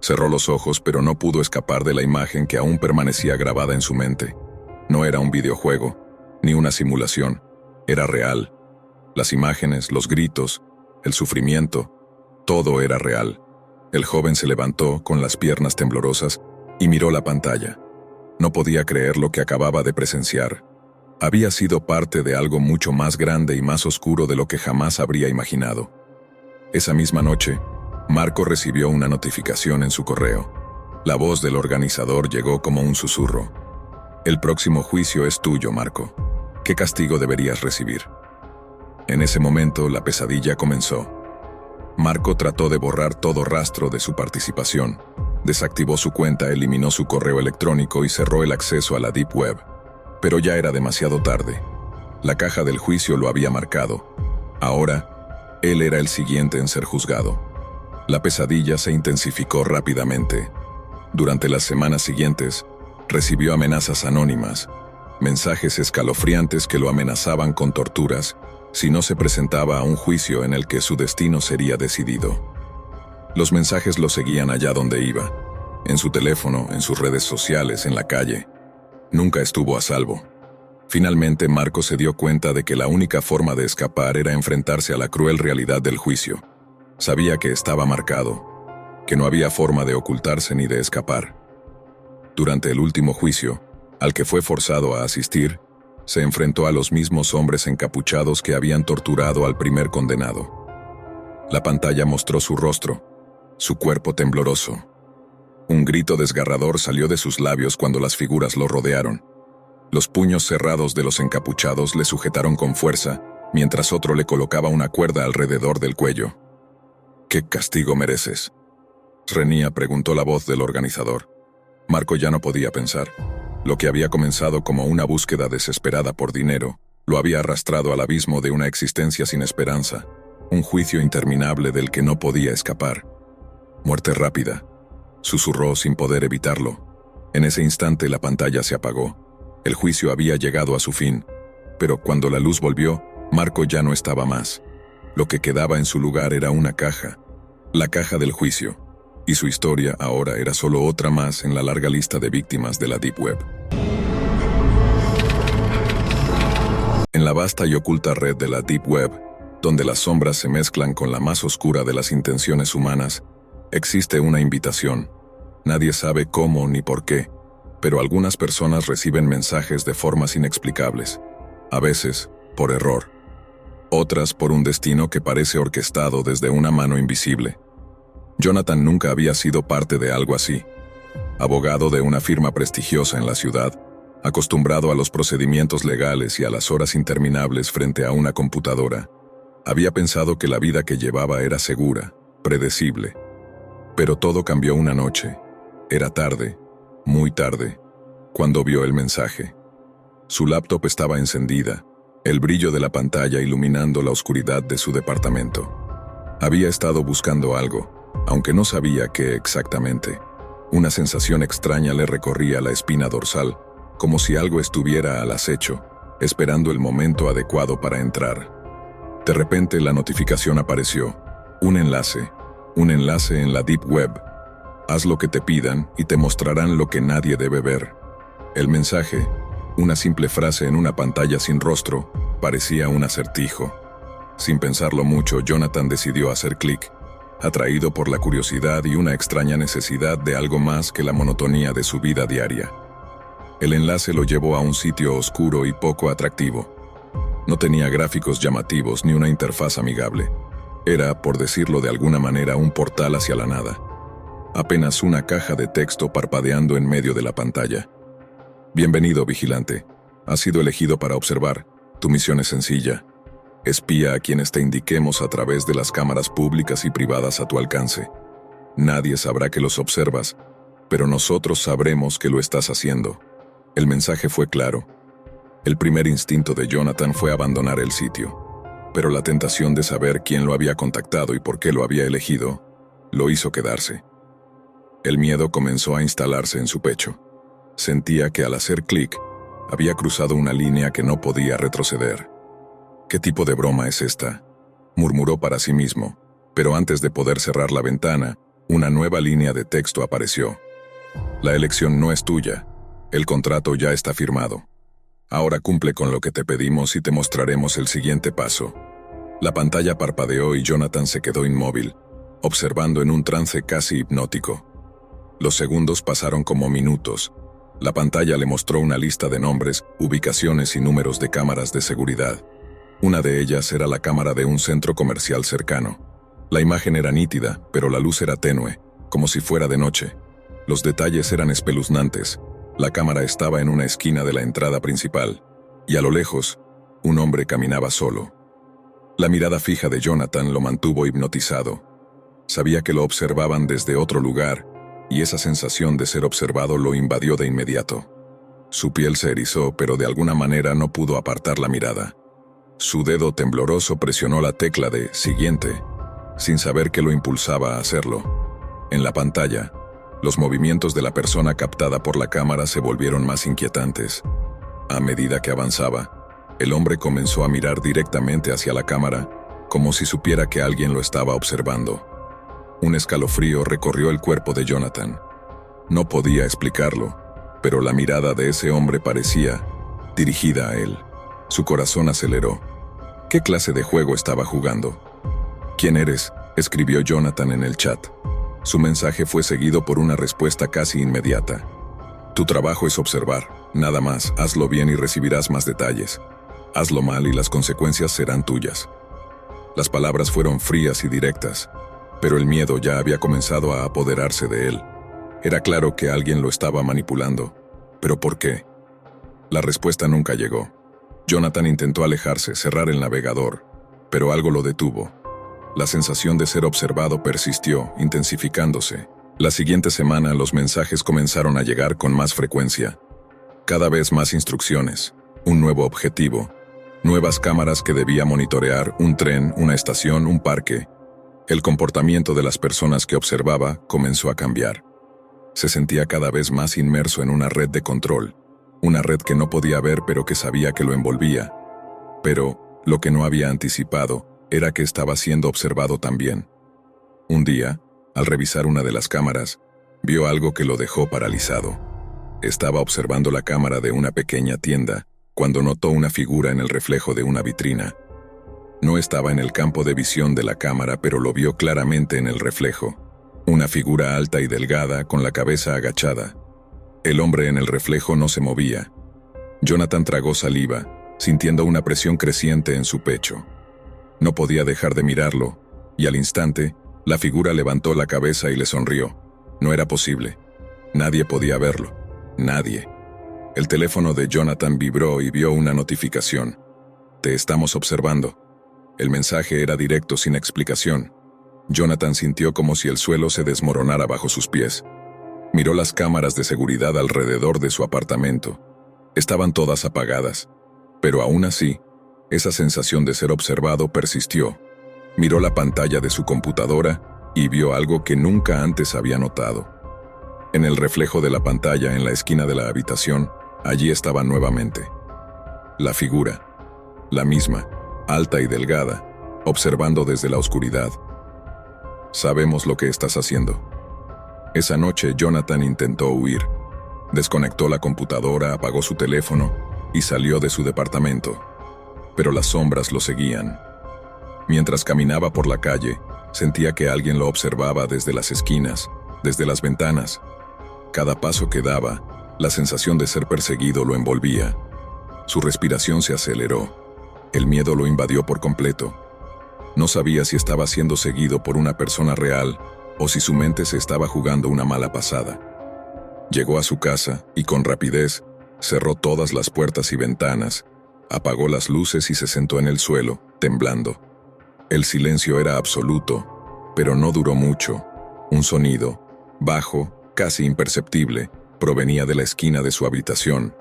Cerró los ojos, pero no pudo escapar de la imagen que aún permanecía grabada en su mente. No era un videojuego, ni una simulación. Era real. Las imágenes, los gritos, el sufrimiento, todo era real. El joven se levantó con las piernas temblorosas y miró la pantalla. No podía creer lo que acababa de presenciar. Había sido parte de algo mucho más grande y más oscuro de lo que jamás habría imaginado. Esa misma noche, Marco recibió una notificación en su correo. La voz del organizador llegó como un susurro. El próximo juicio es tuyo, Marco. ¿Qué castigo deberías recibir? En ese momento, la pesadilla comenzó. Marco trató de borrar todo rastro de su participación. Desactivó su cuenta, eliminó su correo electrónico y cerró el acceso a la Deep Web. Pero ya era demasiado tarde. La caja del juicio lo había marcado. Ahora, él era el siguiente en ser juzgado. La pesadilla se intensificó rápidamente. Durante las semanas siguientes, recibió amenazas anónimas, mensajes escalofriantes que lo amenazaban con torturas si no se presentaba a un juicio en el que su destino sería decidido. Los mensajes lo seguían allá donde iba, en su teléfono, en sus redes sociales, en la calle. Nunca estuvo a salvo. Finalmente, Marco se dio cuenta de que la única forma de escapar era enfrentarse a la cruel realidad del juicio. Sabía que estaba marcado, que no había forma de ocultarse ni de escapar. Durante el último juicio, al que fue forzado a asistir, se enfrentó a los mismos hombres encapuchados que habían torturado al primer condenado. La pantalla mostró su rostro, su cuerpo tembloroso. Un grito desgarrador salió de sus labios cuando las figuras lo rodearon. Los puños cerrados de los encapuchados le sujetaron con fuerza, mientras otro le colocaba una cuerda alrededor del cuello. ¿Qué castigo mereces?, Renia preguntó la voz del organizador. Marco ya no podía pensar. Lo que había comenzado como una búsqueda desesperada por dinero, lo había arrastrado al abismo de una existencia sin esperanza, un juicio interminable del que no podía escapar. Muerte rápida, susurró sin poder evitarlo. En ese instante la pantalla se apagó. El juicio había llegado a su fin, pero cuando la luz volvió, Marco ya no estaba más. Lo que quedaba en su lugar era una caja, la caja del juicio, y su historia ahora era solo otra más en la larga lista de víctimas de la Deep Web. En la vasta y oculta red de la Deep Web, donde las sombras se mezclan con la más oscura de las intenciones humanas, existe una invitación. Nadie sabe cómo ni por qué, pero algunas personas reciben mensajes de formas inexplicables, a veces por error, otras por un destino que parece orquestado desde una mano invisible. Jonathan nunca había sido parte de algo así. Abogado de una firma prestigiosa en la ciudad, acostumbrado a los procedimientos legales y a las horas interminables frente a una computadora, había pensado que la vida que llevaba era segura, predecible. Pero todo cambió una noche. Era tarde, muy tarde, cuando vio el mensaje. Su laptop estaba encendida, el brillo de la pantalla iluminando la oscuridad de su departamento. Había estado buscando algo, aunque no sabía qué exactamente. Una sensación extraña le recorría la espina dorsal, como si algo estuviera al acecho, esperando el momento adecuado para entrar. De repente la notificación apareció. Un enlace en la Deep Web. Haz lo que te pidan y te mostrarán lo que nadie debe ver. El mensaje, una simple frase en una pantalla sin rostro, parecía un acertijo. Sin pensarlo mucho, Jonathan decidió hacer clic, atraído por la curiosidad y una extraña necesidad de algo más que la monotonía de su vida diaria. El enlace lo llevó a un sitio oscuro y poco atractivo. No tenía gráficos llamativos ni una interfaz amigable. Era, por decirlo de alguna manera, un portal hacia la nada. Apenas una caja de texto parpadeando en medio de la pantalla. Bienvenido, vigilante. Has sido elegido para observar. Tu misión es sencilla. Espía a quienes te indiquemos a través de las cámaras públicas y privadas a tu alcance. Nadie sabrá que los observas, pero nosotros sabremos que lo estás haciendo. El mensaje fue claro. El primer instinto de Jonathan fue abandonar el sitio, pero la tentación de saber quién lo había contactado y por qué lo había elegido, lo hizo quedarse. El miedo comenzó a instalarse en su pecho. Sentía que al hacer clic, había cruzado una línea que no podía retroceder. ¿Qué tipo de broma es esta?, murmuró para sí mismo, pero antes de poder cerrar la ventana, una nueva línea de texto apareció. La elección no es tuya. El contrato ya está firmado. Ahora cumple con lo que te pedimos y te mostraremos el siguiente paso. La pantalla parpadeó y Jonathan se quedó inmóvil, observando en un trance casi hipnótico. Los segundos pasaron como minutos. La pantalla le mostró una lista de nombres, ubicaciones y números de cámaras de seguridad. Una de ellas era la cámara de un centro comercial cercano. La imagen era nítida, pero la luz era tenue, como si fuera de noche. Los detalles eran espeluznantes. La cámara estaba en una esquina de la entrada principal, y a lo lejos, un hombre caminaba solo. La mirada fija de Jonathan lo mantuvo hipnotizado. Sabía que lo observaban desde otro lugar, y esa sensación de ser observado lo invadió de inmediato. Su piel se erizó, pero de alguna manera no pudo apartar la mirada. Su dedo tembloroso presionó la tecla de «Siguiente», sin saber qué lo impulsaba a hacerlo. En la pantalla, los movimientos de la persona captada por la cámara se volvieron más inquietantes. A medida que avanzaba, el hombre comenzó a mirar directamente hacia la cámara, como si supiera que alguien lo estaba observando. Un escalofrío recorrió el cuerpo de Jonathan. No podía explicarlo, pero la mirada de ese hombre parecía dirigida a él. Su corazón aceleró. ¿Qué clase de juego estaba jugando? «¿Quién eres?», escribió Jonathan en el chat. Su mensaje fue seguido por una respuesta casi inmediata. «Tu trabajo es observar, nada más, hazlo bien y recibirás más detalles. Hazlo mal y las consecuencias serán tuyas». Las palabras fueron frías y directas, pero el miedo ya había comenzado a apoderarse de él. Era claro que alguien lo estaba manipulando. ¿Pero por qué? La respuesta nunca llegó. Jonathan intentó alejarse, cerrar el navegador, pero algo lo detuvo. La sensación de ser observado persistió, intensificándose. La siguiente semana los mensajes comenzaron a llegar con más frecuencia. Cada vez más instrucciones, un nuevo objetivo, nuevas cámaras que debía monitorear, un tren, una estación, un parque. El comportamiento de las personas que observaba comenzó a cambiar. Se sentía cada vez más inmerso en una red de control, una red que no podía ver pero que sabía que lo envolvía. Pero lo que no había anticipado era que estaba siendo observado también. Un día, al revisar una de las cámaras, vio algo que lo dejó paralizado. Estaba observando la cámara de una pequeña tienda cuando notó una figura en el reflejo de una vitrina. No estaba en el campo de visión de la cámara, pero lo vio claramente en el reflejo. Una figura alta y delgada, con la cabeza agachada. El hombre en el reflejo no se movía. Jonathan tragó saliva, sintiendo una presión creciente en su pecho. No podía dejar de mirarlo, y al instante, la figura levantó la cabeza y le sonrió. No era posible. Nadie podía verlo. Nadie. El teléfono de Jonathan vibró y vio una notificación. «Te estamos observando». El mensaje era directo, sin explicación. Jonathan sintió como si el suelo se desmoronara bajo sus pies. Miró las cámaras de seguridad alrededor de su apartamento. Estaban todas apagadas, pero aún así, esa sensación de ser observado persistió. Miró la pantalla de su computadora y vio algo que nunca antes había notado. En el reflejo de la pantalla en la esquina de la habitación, allí estaba nuevamente. La figura, la misma, alta y delgada, observando desde la oscuridad. «Sabemos lo que estás haciendo». Esa noche Jonathan intentó huir. Desconectó la computadora, apagó su teléfono y salió de su departamento. Pero las sombras lo seguían. Mientras caminaba por la calle, sentía que alguien lo observaba desde las esquinas, desde las ventanas. Cada paso que daba, la sensación de ser perseguido lo envolvía. Su respiración se aceleró. El miedo lo invadió por completo. No sabía si estaba siendo seguido por una persona real o si su mente se estaba jugando una mala pasada. Llegó a su casa y con rapidez cerró todas las puertas y ventanas, apagó las luces y se sentó en el suelo, temblando. El silencio era absoluto, pero no duró mucho. Un sonido, bajo, casi imperceptible, provenía de la esquina de su habitación.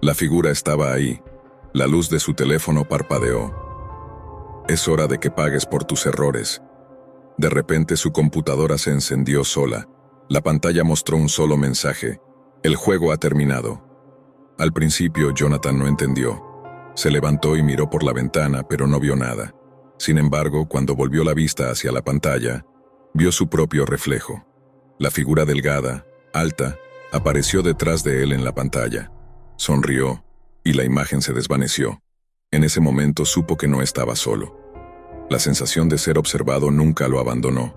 La figura estaba ahí. La luz de su teléfono parpadeó. «Es hora de que pagues por tus errores». De repente su computadora se encendió sola. La pantalla mostró un solo mensaje: «El juego ha terminado». Al principio Jonathan no entendió. Se levantó y miró por la ventana, pero no vio nada. Sin embargo, cuando volvió la vista hacia la pantalla, vio su propio reflejo. La figura delgada, alta, apareció detrás de él en la pantalla. Sonrió, y la imagen se desvaneció. En ese momento supo que no estaba solo. La sensación de ser observado nunca lo abandonó.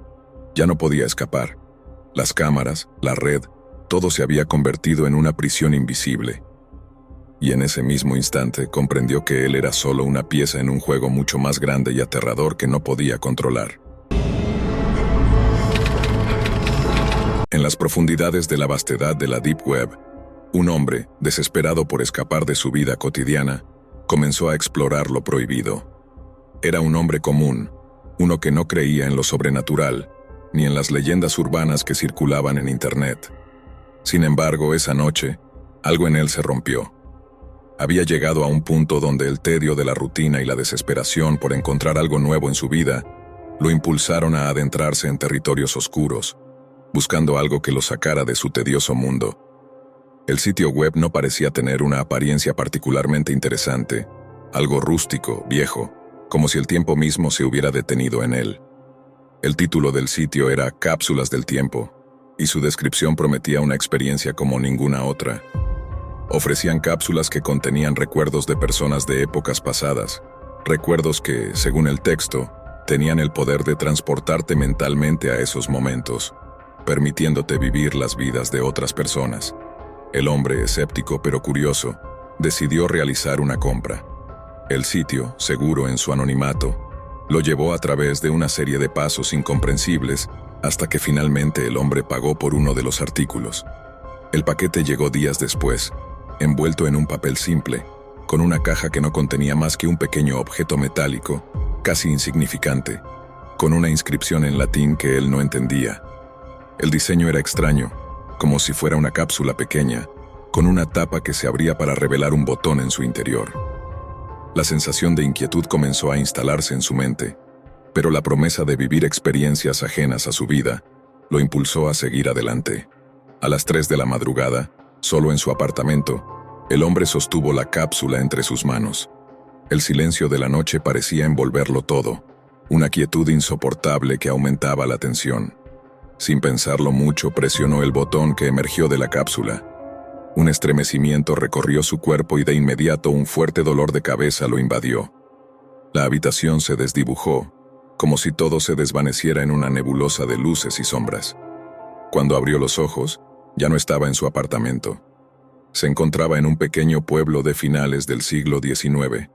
Ya no podía escapar. Las cámaras, la red, todo se había convertido en una prisión invisible. Y en ese mismo instante comprendió que él era solo una pieza en un juego mucho más grande y aterrador que no podía controlar. En las profundidades de la vastedad de la Deep Web, un hombre, desesperado por escapar de su vida cotidiana, comenzó a explorar lo prohibido. Era un hombre común, uno que no creía en lo sobrenatural, ni en las leyendas urbanas que circulaban en Internet. Sin embargo, esa noche, algo en él se rompió. Había llegado a un punto donde el tedio de la rutina y la desesperación por encontrar algo nuevo en su vida lo impulsaron a adentrarse en territorios oscuros, buscando algo que lo sacara de su tedioso mundo. El sitio web no parecía tener una apariencia particularmente interesante, algo rústico, viejo, como si el tiempo mismo se hubiera detenido en él. El título del sitio era Cápsulas del Tiempo, y su descripción prometía una experiencia como ninguna otra. Ofrecían cápsulas que contenían recuerdos de personas de épocas pasadas, recuerdos que, según el texto, tenían el poder de transportarte mentalmente a esos momentos, permitiéndote vivir las vidas de otras personas. El hombre, escéptico pero curioso, decidió realizar una compra. El sitio, seguro en su anonimato, lo llevó a través de una serie de pasos incomprensibles hasta que finalmente el hombre pagó por uno de los artículos. El paquete llegó días después, envuelto en un papel simple, con una caja que no contenía más que un pequeño objeto metálico, casi insignificante, con una inscripción en latín que él no entendía. El diseño era extraño, como si fuera una cápsula pequeña, con una tapa que se abría para revelar un botón en su interior. La sensación de inquietud comenzó a instalarse en su mente, pero la promesa de vivir experiencias ajenas a su vida lo impulsó a seguir adelante. A las 3 de la madrugada, solo en su apartamento, el hombre sostuvo la cápsula entre sus manos. El silencio de la noche parecía envolverlo todo, una quietud insoportable que aumentaba la tensión. Sin pensarlo mucho, presionó el botón que emergió de la cápsula. Un estremecimiento recorrió su cuerpo y de inmediato un fuerte dolor de cabeza lo invadió. La habitación se desdibujó, como si todo se desvaneciera en una nebulosa de luces y sombras. Cuando abrió los ojos, ya no estaba en su apartamento. Se encontraba en un pequeño pueblo de finales del siglo XIX.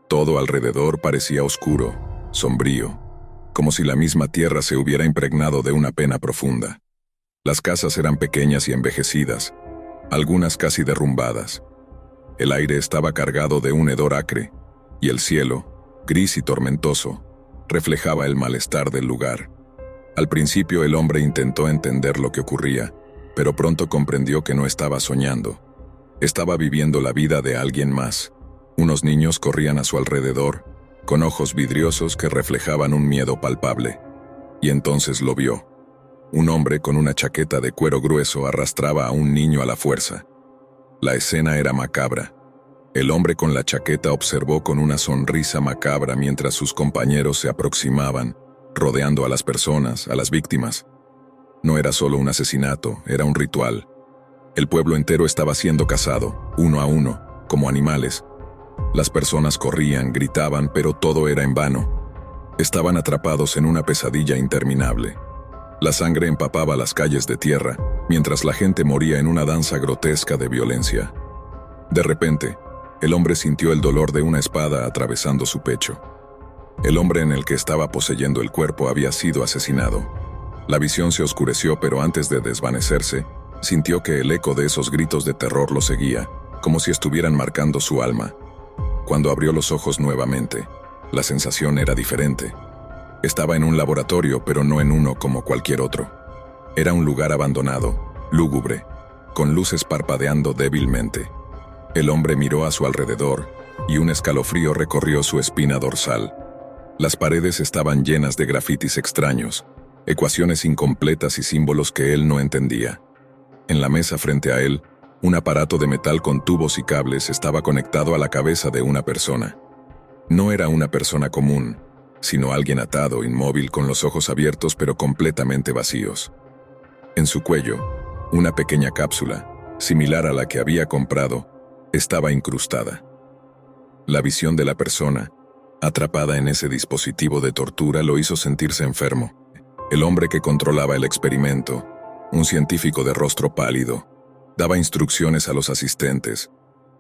Todo alrededor parecía oscuro, sombrío, como si la misma tierra se hubiera impregnado de una pena profunda. Las casas eran pequeñas y envejecidas, algunas casi derrumbadas. El aire estaba cargado de un hedor acre, y el cielo, gris y tormentoso, reflejaba el malestar del lugar. Al principio el hombre intentó entender lo que ocurría, pero pronto comprendió que no estaba soñando. Estaba viviendo la vida de alguien más. Unos niños corrían a su alrededor, con ojos vidriosos que reflejaban un miedo palpable. Y entonces lo vio. Un hombre con una chaqueta de cuero grueso arrastraba a un niño a la fuerza. La escena era macabra. El hombre con la chaqueta observó con una sonrisa macabra mientras sus compañeros se aproximaban, rodeando a las personas, a las víctimas. No era solo un asesinato, era un ritual. El pueblo entero estaba siendo cazado, uno a uno, como animales. Las personas corrían, gritaban, pero todo era en vano. Estaban atrapados en una pesadilla interminable. La sangre empapaba las calles de tierra, mientras la gente moría en una danza grotesca de violencia. De repente, el hombre sintió el dolor de una espada atravesando su pecho. El hombre en el que estaba poseyendo el cuerpo había sido asesinado. La visión se oscureció, pero antes de desvanecerse, sintió que el eco de esos gritos de terror lo seguía, como si estuvieran marcando su alma. Cuando abrió los ojos nuevamente, la sensación era diferente. Estaba en un laboratorio, pero no en uno como cualquier otro. Era un lugar abandonado, lúgubre, con luces parpadeando débilmente. El hombre miró a su alrededor, y un escalofrío recorrió su espina dorsal. Las paredes estaban llenas de grafitis extraños, ecuaciones incompletas y símbolos que él no entendía. En la mesa frente a él, un aparato de metal con tubos y cables estaba conectado a la cabeza de una persona. No era una persona común, sino alguien atado, inmóvil, con los ojos abiertos pero completamente vacíos. En su cuello, una pequeña cápsula, similar a la que había comprado, estaba incrustada. La visión de la persona, atrapada en ese dispositivo de tortura, lo hizo sentirse enfermo. El hombre que controlaba el experimento, un científico de rostro pálido, daba instrucciones a los asistentes,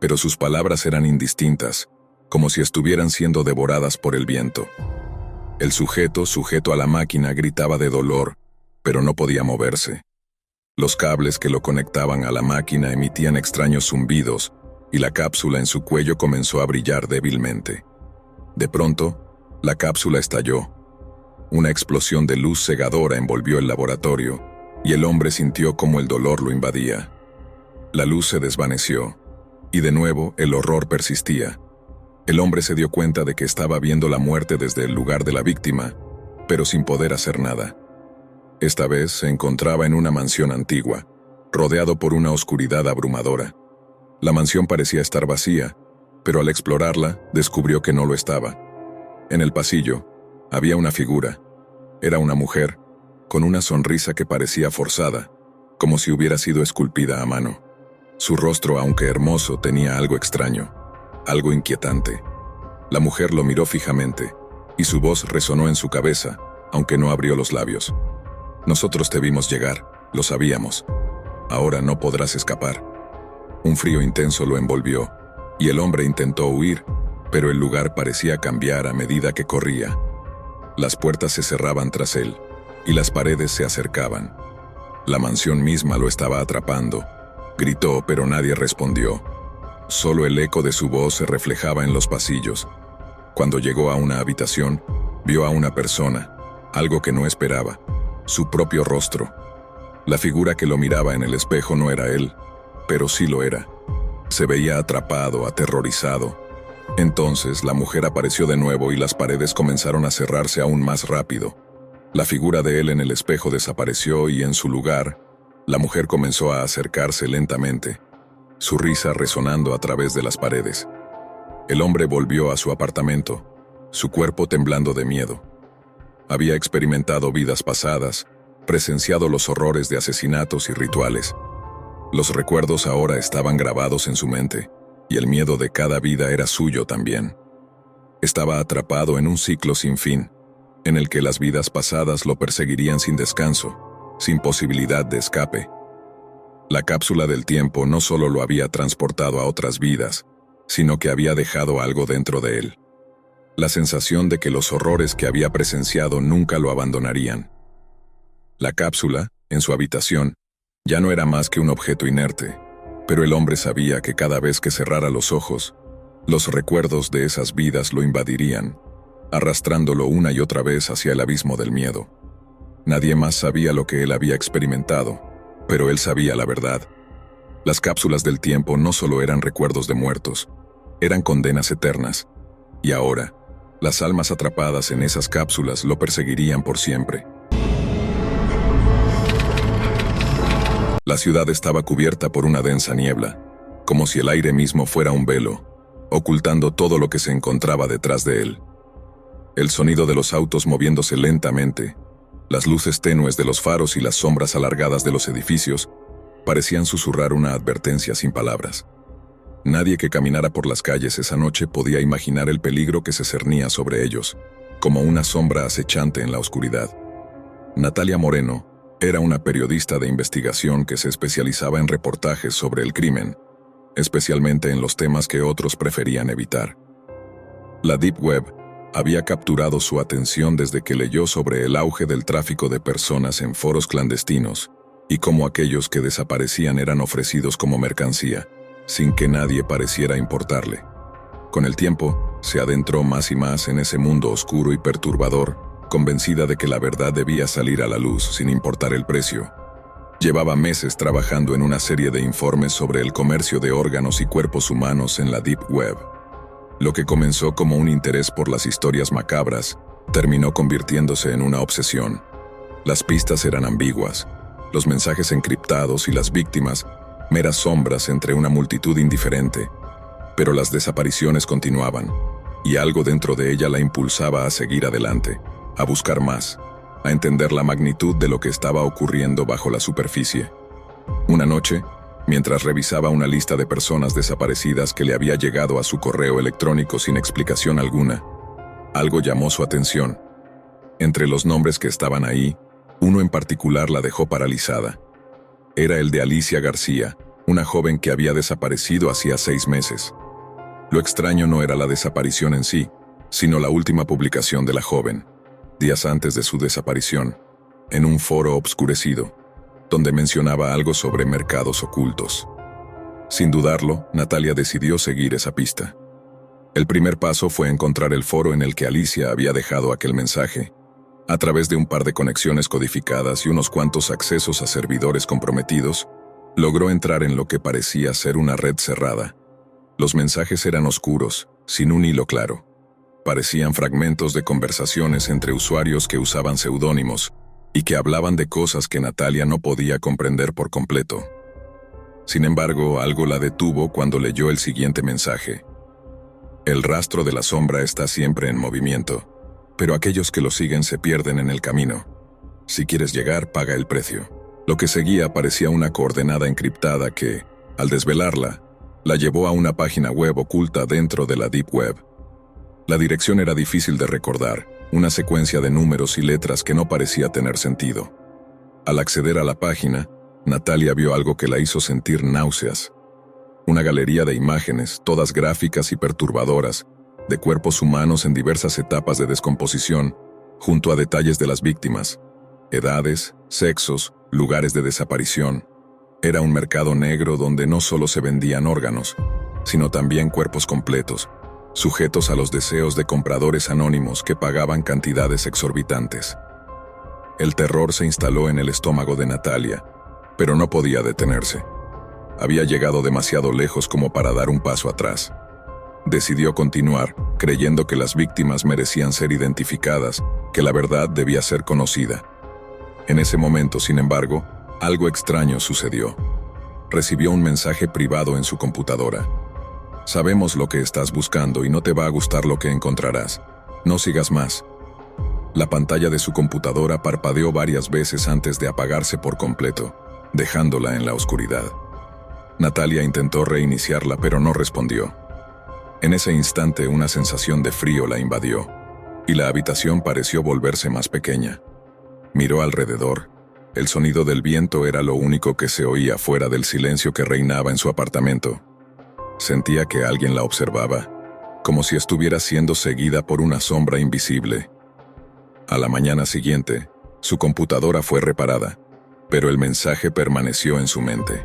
pero sus palabras eran indistintas, como si estuvieran siendo devoradas por el viento. El sujeto, sujeto a la máquina, gritaba de dolor, pero no podía moverse. Los cables que lo conectaban a la máquina emitían extraños zumbidos, y la cápsula en su cuello comenzó a brillar débilmente. De pronto, la cápsula estalló. Una explosión de luz cegadora envolvió el laboratorio, y el hombre sintió cómo el dolor lo invadía. La luz se desvaneció, y de nuevo el horror persistía. El hombre se dio cuenta de que estaba viendo la muerte desde el lugar de la víctima, pero sin poder hacer nada. Esta vez se encontraba en una mansión antigua, rodeado por una oscuridad abrumadora. La mansión parecía estar vacía, pero al explorarla, descubrió que no lo estaba. En el pasillo, había una figura. Era una mujer, con una sonrisa que parecía forzada, como si hubiera sido esculpida a mano. Su rostro, aunque hermoso, tenía algo extraño, algo inquietante. La mujer lo miró fijamente, y su voz resonó en su cabeza, aunque no abrió los labios. «Nosotros te vimos llegar, lo sabíamos. Ahora no podrás escapar». Un frío intenso lo envolvió, y el hombre intentó huir, pero el lugar parecía cambiar a medida que corría. Las puertas se cerraban tras él, y las paredes se acercaban. La mansión misma lo estaba atrapando. Gritó, pero nadie respondió. Solo el eco de su voz se reflejaba en los pasillos. Cuando llegó a una habitación, vio a una persona, algo que no esperaba, su propio rostro. La figura que lo miraba en el espejo no era él, pero sí lo era. Se veía atrapado, aterrorizado. Entonces la mujer apareció de nuevo y las paredes comenzaron a cerrarse aún más rápido. La figura de él en el espejo desapareció y en su lugar, la mujer comenzó a acercarse lentamente, su risa resonando a través de las paredes. El hombre volvió a su apartamento, su cuerpo temblando de miedo. Había experimentado vidas pasadas, presenciado los horrores de asesinatos y rituales. Los recuerdos ahora estaban grabados en su mente, y el miedo de cada vida era suyo también. Estaba atrapado en un ciclo sin fin, en el que las vidas pasadas lo perseguirían sin descanso, sin posibilidad de escape. La cápsula del tiempo no solo lo había transportado a otras vidas, sino que había dejado algo dentro de él. La sensación de que los horrores que había presenciado nunca lo abandonarían. La cápsula, en su habitación, ya no era más que un objeto inerte, pero el hombre sabía que cada vez que cerrara los ojos, los recuerdos de esas vidas lo invadirían, arrastrándolo una y otra vez hacia el abismo del miedo. Nadie más sabía lo que él había experimentado, pero él sabía la verdad. Las cápsulas del tiempo no solo eran recuerdos de muertos, eran condenas eternas, y ahora, las almas atrapadas en esas cápsulas lo perseguirían por siempre. La ciudad estaba cubierta por una densa niebla, como si el aire mismo fuera un velo, ocultando todo lo que se encontraba detrás de él. El sonido de los autos moviéndose lentamente, las luces tenues de los faros y las sombras alargadas de los edificios parecían susurrar una advertencia sin palabras. Nadie que caminara por las calles esa noche podía imaginar el peligro que se cernía sobre ellos, como una sombra acechante en la oscuridad. Natalia Moreno era una periodista de investigación que se especializaba en reportajes sobre el crimen, especialmente en los temas que otros preferían evitar. La Deep Web había capturado su atención desde que leyó sobre el auge del tráfico de personas en foros clandestinos y cómo aquellos que desaparecían eran ofrecidos como mercancía, sin que nadie pareciera importarle. Con el tiempo, se adentró más y más en ese mundo oscuro y perturbador, convencida de que la verdad debía salir a la luz sin importar el precio. Llevaba meses trabajando en una serie de informes sobre el comercio de órganos y cuerpos humanos en la Deep Web. Lo que comenzó como un interés por las historias macabras, terminó convirtiéndose en una obsesión. Las pistas eran ambiguas, los mensajes encriptados y las víctimas, meras sombras entre una multitud indiferente. Pero las desapariciones continuaban, y algo dentro de ella la impulsaba a seguir adelante, a buscar más, a entender la magnitud de lo que estaba ocurriendo bajo la superficie. Una noche, mientras revisaba una lista de personas desaparecidas que le había llegado a su correo electrónico sin explicación alguna, algo llamó su atención. Entre los nombres que estaban ahí, uno en particular la dejó paralizada. Era el de Alicia García, una joven que había desaparecido hacía 6 meses. Lo extraño no era la desaparición en sí, sino la última publicación de la joven, días antes de su desaparición, en un foro obscurecido, donde mencionaba algo sobre mercados ocultos. Sin dudarlo, Natalia decidió seguir esa pista. El primer paso fue encontrar el foro en el que Alicia había dejado aquel mensaje. A través de un par de conexiones codificadas y unos cuantos accesos a servidores comprometidos, logró entrar en lo que parecía ser una red cerrada. Los mensajes eran oscuros, sin un hilo claro. Parecían fragmentos de conversaciones entre usuarios que usaban seudónimos y que hablaban de cosas que Natalia no podía comprender por completo. Sin embargo, algo la detuvo cuando leyó el siguiente mensaje. El rastro de la sombra está siempre en movimiento, pero aquellos que lo siguen se pierden en el camino. Si quieres llegar, paga el precio. Lo que seguía parecía una coordenada encriptada que, al desvelarla, la llevó a una página web oculta dentro de la Deep Web. La dirección era difícil de recordar, una secuencia de números y letras que no parecía tener sentido. Al acceder a la página, Natalia vio algo que la hizo sentir náuseas. Una galería de imágenes, todas gráficas y perturbadoras, de cuerpos humanos en diversas etapas de descomposición, junto a detalles de las víctimas. edades, sexos, lugares de desaparición. Era un mercado negro donde no solo se vendían órganos, sino también cuerpos completos, sujetos a los deseos de compradores anónimos que pagaban cantidades exorbitantes. El terror se instaló en el estómago de Natalia, pero no podía detenerse. Había llegado demasiado lejos como para dar un paso atrás. Decidió continuar, creyendo que las víctimas merecían ser identificadas, que la verdad debía ser conocida. En ese momento, sin embargo, algo extraño sucedió. Recibió un mensaje privado en su computadora. Sabemos lo que estás buscando y no te va a gustar lo que encontrarás. No sigas más. La pantalla de su computadora parpadeó varias veces antes de apagarse por completo, dejándola en la oscuridad. Natalia intentó reiniciarla, pero no respondió. En ese instante, una sensación de frío la invadió, y la habitación pareció volverse más pequeña. Miró alrededor. El sonido del viento era lo único que se oía fuera del silencio que reinaba en su apartamento. Sentía que alguien la observaba, como si estuviera siendo seguida por una sombra invisible. A la mañana siguiente, su computadora fue reparada, pero el mensaje permaneció en su mente.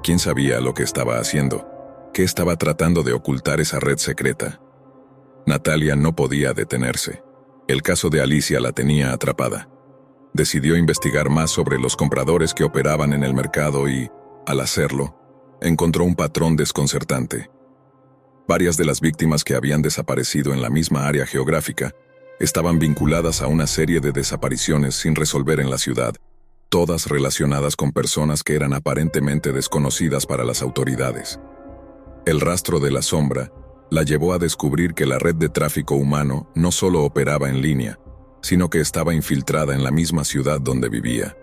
¿Quién sabía lo que estaba haciendo? ¿Qué estaba tratando de ocultar esa red secreta? Natalia no podía detenerse. El caso de Alicia la tenía atrapada. Decidió investigar más sobre los compradores que operaban en el mercado y, al hacerlo, encontró un patrón desconcertante. Varias de las víctimas que habían desaparecido en la misma área geográfica estaban vinculadas a una serie de desapariciones sin resolver en la ciudad, todas relacionadas con personas que eran aparentemente desconocidas para las autoridades. El rastro de la sombra la llevó a descubrir que la red de tráfico humano no solo operaba en línea, sino que estaba infiltrada en la misma ciudad donde vivía.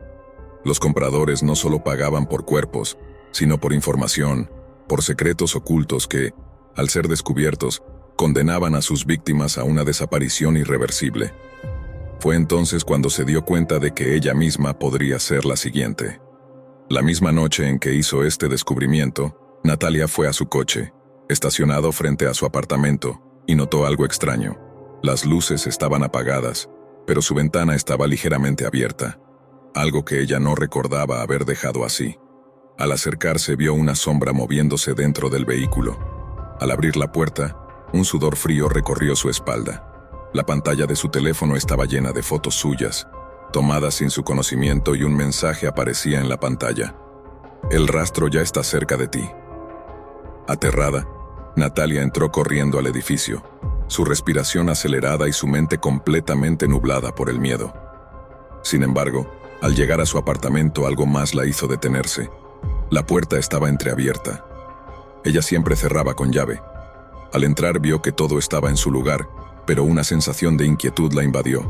Los compradores no solo pagaban por cuerpos, sino por información, por secretos ocultos que, al ser descubiertos, condenaban a sus víctimas a una desaparición irreversible. Fue entonces cuando se dio cuenta de que ella misma podría ser la siguiente. La misma noche en que hizo este descubrimiento, Natalia fue a su coche, estacionado frente a su apartamento, y notó algo extraño. Las luces estaban apagadas, pero su ventana estaba ligeramente abierta, algo que ella no recordaba haber dejado así. Al acercarse vio una sombra moviéndose dentro del vehículo. Al abrir la puerta, un sudor frío recorrió su espalda. La pantalla de su teléfono estaba llena de fotos suyas, tomadas sin su conocimiento, y un mensaje aparecía en la pantalla. El rastro ya está cerca de ti. Aterrada, Natalia entró corriendo al edificio, su respiración acelerada y su mente completamente nublada por el miedo. Sin embargo, al llegar a su apartamento algo más la hizo detenerse. La puerta estaba entreabierta. Ella siempre cerraba con llave. Al entrar vio que todo estaba en su lugar, pero una sensación de inquietud la invadió.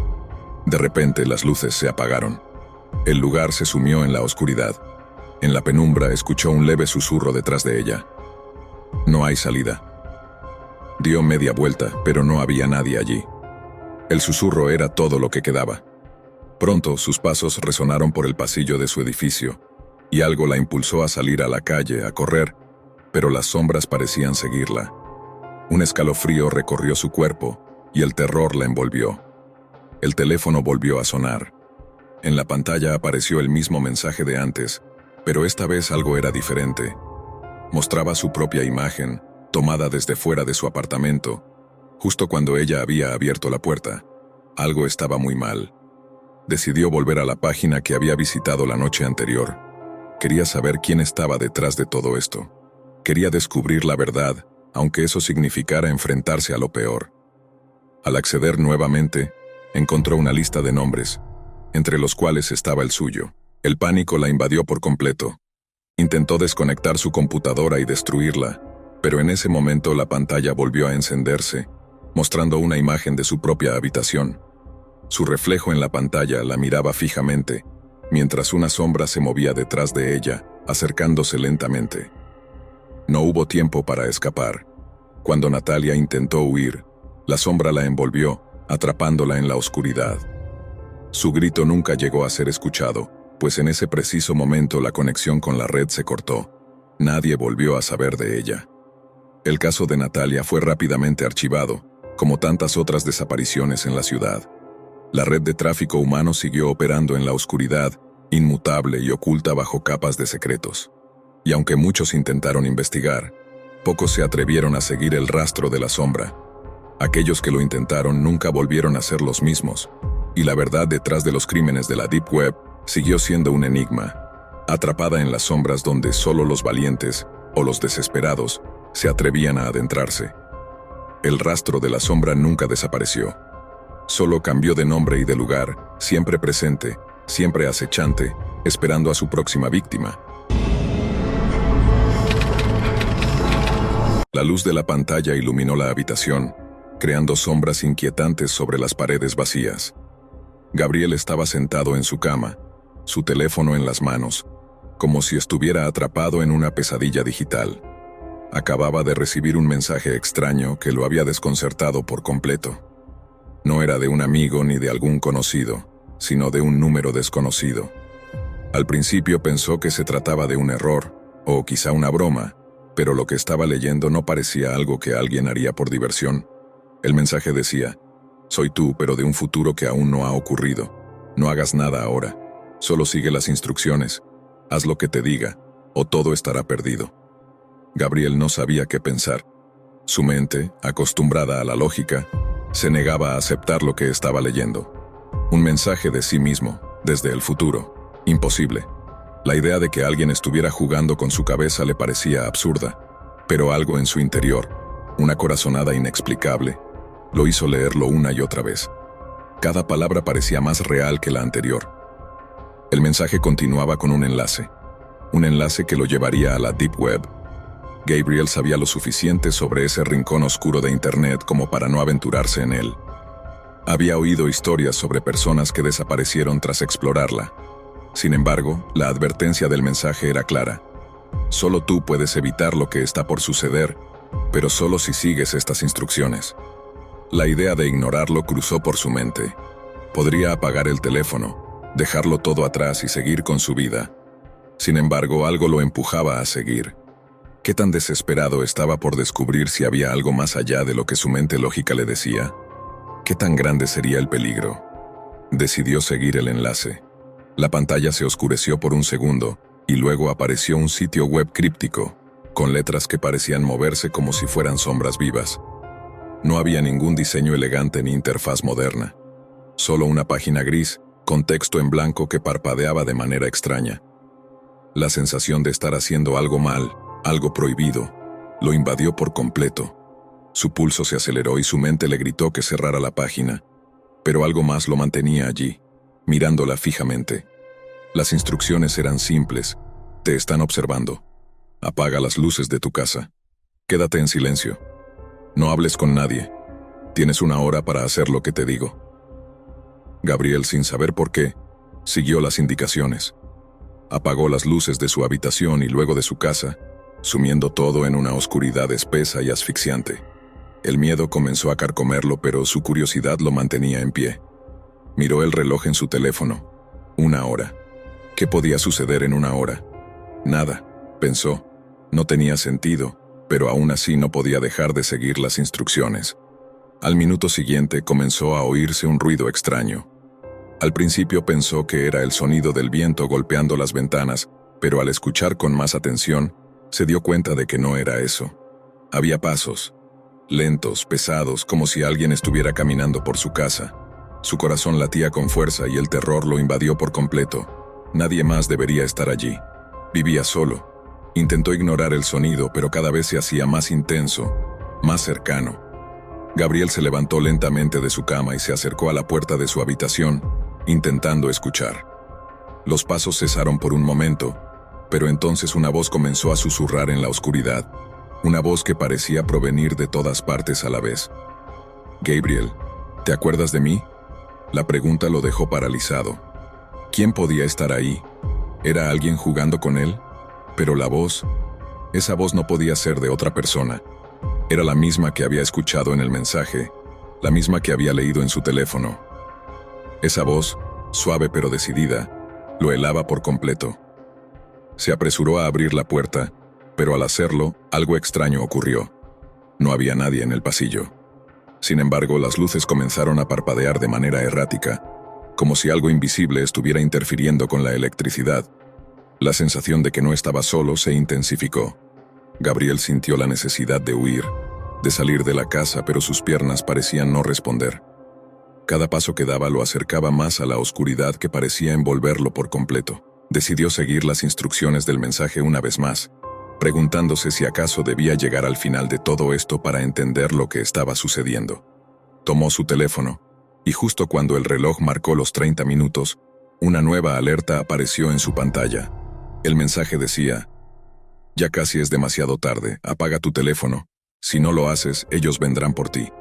De repente las luces se apagaron. El lugar se sumió en la oscuridad. En la penumbra escuchó un leve susurro detrás de ella. No hay salida. Dio media vuelta, pero no había nadie allí. El susurro era todo lo que quedaba. Pronto sus pasos resonaron por el pasillo de su edificio, y algo la impulsó a salir a la calle, a correr, pero las sombras parecían seguirla. Un escalofrío recorrió su cuerpo, y el terror la envolvió. El teléfono volvió a sonar. En la pantalla apareció el mismo mensaje de antes, pero esta vez algo era diferente. Mostraba su propia imagen, tomada desde fuera de su apartamento, justo cuando ella había abierto la puerta. Algo estaba muy mal. Decidió volver a la página que había visitado la noche anterior. Quería saber quién estaba detrás de todo esto. Quería descubrir la verdad, aunque eso significara enfrentarse a lo peor. Al acceder nuevamente, encontró una lista de nombres, entre los cuales estaba el suyo. El pánico la invadió por completo. Intentó desconectar su computadora y destruirla, pero en ese momento la pantalla volvió a encenderse, mostrando una imagen de su propia habitación. Su reflejo en la pantalla la miraba fijamente, mientras una sombra se movía detrás de ella, acercándose lentamente. No hubo tiempo para escapar. Cuando Natalia intentó huir, la sombra la envolvió, atrapándola en la oscuridad. Su grito nunca llegó a ser escuchado, pues en ese preciso momento la conexión con la red se cortó. Nadie volvió a saber de ella. El caso de Natalia fue rápidamente archivado, como tantas otras desapariciones en la ciudad. La red de tráfico humano siguió operando en la oscuridad, inmutable y oculta bajo capas de secretos. Y aunque muchos intentaron investigar, pocos se atrevieron a seguir el rastro de la sombra. Aquellos que lo intentaron nunca volvieron a ser los mismos, y la verdad detrás de los crímenes de la Deep Web siguió siendo un enigma, atrapada en las sombras donde solo los valientes o los desesperados se atrevían a adentrarse. El rastro de la sombra nunca desapareció. Solo cambió de nombre y de lugar, siempre presente, siempre acechante, esperando a su próxima víctima. La luz de la pantalla iluminó la habitación, creando sombras inquietantes sobre las paredes vacías. Gabriel estaba sentado en su cama, su teléfono en las manos, como si estuviera atrapado en una pesadilla digital. Acababa de recibir un mensaje extraño que lo había desconcertado por completo. No era de un amigo ni de algún conocido, sino de un número desconocido. Al principio pensó que se trataba de un error, o quizá una broma, pero lo que estaba leyendo no parecía algo que alguien haría por diversión. El mensaje decía: «Soy tú, pero de un futuro que aún no ha ocurrido. No hagas nada ahora. Solo sigue las instrucciones. Haz lo que te diga, o todo estará perdido». Gabriel no sabía qué pensar. Su mente, acostumbrada a la lógica, se negaba a aceptar lo que estaba leyendo. Un mensaje de sí mismo, desde el futuro. Imposible. La idea de que alguien estuviera jugando con su cabeza le parecía absurda, pero algo en su interior, una corazonada inexplicable, lo hizo leerlo una y otra vez. Cada palabra parecía más real que la anterior. El mensaje continuaba con un enlace que lo llevaría a la Deep Web. Gabriel sabía lo suficiente sobre ese rincón oscuro de Internet como para no aventurarse en él. Había oído historias sobre personas que desaparecieron tras explorarla. Sin embargo, la advertencia del mensaje era clara. Solo tú puedes evitar lo que está por suceder, pero solo si sigues estas instrucciones. La idea de ignorarlo cruzó por su mente. Podría apagar el teléfono, dejarlo todo atrás y seguir con su vida. Sin embargo, algo lo empujaba a seguir. ¿Qué tan desesperado estaba por descubrir si había algo más allá de lo que su mente lógica le decía? ¿Qué tan grande sería el peligro? Decidió seguir el enlace. La pantalla se oscureció por un segundo, y luego apareció un sitio web críptico, con letras que parecían moverse como si fueran sombras vivas. No había ningún diseño elegante ni interfaz moderna. Solo una página gris, con texto en blanco que parpadeaba de manera extraña. La sensación de estar haciendo algo mal, algo prohibido, lo invadió por completo. Su pulso se aceleró y su mente le gritó que cerrara la página, pero algo más lo mantenía allí, mirándola fijamente. Las instrucciones eran simples. Te están observando. Apaga las luces de tu casa. Quédate en silencio. No hables con nadie. Tienes una hora para hacer lo que te digo. Gabriel, sin saber por qué, siguió las indicaciones. Apagó las luces de su habitación y luego de su casa, sumiendo todo en una oscuridad espesa y asfixiante. El miedo comenzó a carcomerlo, pero su curiosidad lo mantenía en pie. Miró el reloj en su teléfono. 1 hora. ¿Qué podía suceder en 1 hora? Nada, pensó. No tenía sentido, pero aún así no podía dejar de seguir las instrucciones. Al minuto siguiente comenzó a oírse un ruido extraño. Al principio pensó que era el sonido del viento golpeando las ventanas, pero al escuchar con más atención, se dio cuenta de que no era eso. Había pasos, lentos, pesados, como si alguien estuviera caminando por su casa. Su corazón latía con fuerza y el terror lo invadió por completo. Nadie más debería estar allí. Vivía solo. Intentó ignorar el sonido, pero cada vez se hacía más intenso, más cercano. Gabriel se levantó lentamente de su cama y se acercó a la puerta de su habitación, intentando escuchar. Los pasos cesaron por un momento, pero entonces una voz comenzó a susurrar en la oscuridad, una voz que parecía provenir de todas partes a la vez. «Gabriel, ¿te acuerdas de mí?». La pregunta lo dejó paralizado. ¿Quién podía estar ahí? ¿Era alguien jugando con él? Pero la voz, esa voz no podía ser de otra persona. Era la misma que había escuchado en el mensaje, la misma que había leído en su teléfono. Esa voz, suave pero decidida, lo helaba por completo. Se apresuró a abrir la puerta, pero al hacerlo, algo extraño ocurrió. No había nadie en el pasillo. Sin embargo, las luces comenzaron a parpadear de manera errática, como si algo invisible estuviera interfiriendo con la electricidad. La sensación de que no estaba solo se intensificó. Gabriel sintió la necesidad de huir, de salir de la casa, pero sus piernas parecían no responder. Cada paso que daba lo acercaba más a la oscuridad que parecía envolverlo por completo. Decidió seguir las instrucciones del mensaje una vez más, preguntándose si acaso debía llegar al final de todo esto para entender lo que estaba sucediendo. Tomó su teléfono, y justo cuando el reloj marcó los 30 minutos, una nueva alerta apareció en su pantalla. El mensaje decía: «Ya casi es demasiado tarde, apaga tu teléfono. Si no lo haces, ellos vendrán por ti».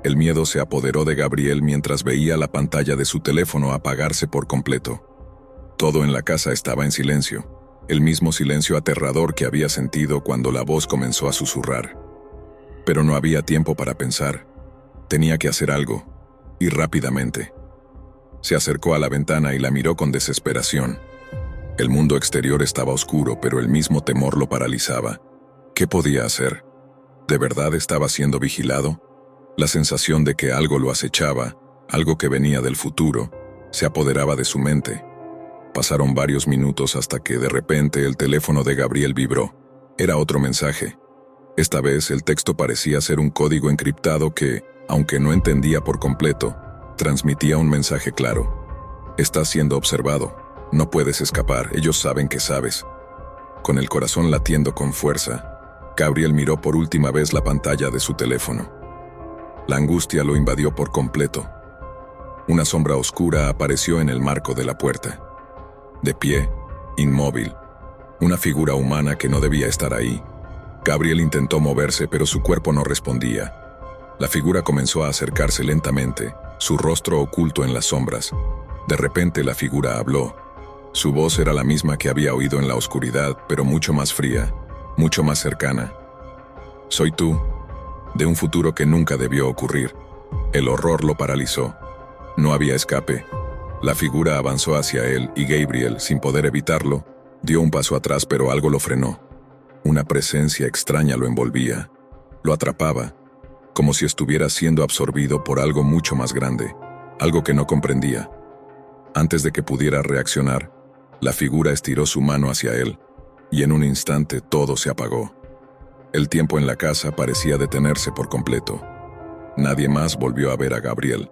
El miedo se apoderó de Gabriel mientras veía la pantalla de su teléfono apagarse por completo. Todo en la casa estaba en silencio, el mismo silencio aterrador que había sentido cuando la voz comenzó a susurrar. Pero no había tiempo para pensar. Tenía que hacer algo, y rápidamente. Se acercó a la ventana y la miró con desesperación. El mundo exterior estaba oscuro, pero el mismo temor lo paralizaba. ¿Qué podía hacer? ¿De verdad estaba siendo vigilado? La sensación de que algo lo acechaba, algo que venía del futuro, se apoderaba de su mente. Pasaron varios minutos hasta que de repente el teléfono de Gabriel vibró. Era otro mensaje. Esta vez el texto parecía ser un código encriptado que, aunque no entendía por completo, transmitía un mensaje claro. «Estás siendo observado. No puedes escapar, ellos saben que sabes». Con el corazón latiendo con fuerza, Gabriel miró por última vez la pantalla de su teléfono. La angustia lo invadió por completo. Una sombra oscura apareció en el marco de la puerta. De pie, inmóvil, una figura humana que no debía estar ahí. Gabriel intentó moverse, pero su cuerpo no respondía. La figura comenzó a acercarse lentamente, su rostro oculto en las sombras. De repente la figura habló. Su voz era la misma que había oído en la oscuridad, pero mucho más fría, mucho más cercana. «Soy tú», de un futuro que nunca debió ocurrir. El horror lo paralizó. No había escape. La figura avanzó hacia él y Gabriel, sin poder evitarlo, dio un paso atrás, pero algo lo frenó. Una presencia extraña lo envolvía, lo atrapaba, como si estuviera siendo absorbido por algo mucho más grande, algo que no comprendía. Antes de que pudiera reaccionar, la figura estiró su mano hacia él, y en un instante todo se apagó. El tiempo en la casa parecía detenerse por completo. Nadie más volvió a ver a Gabriel.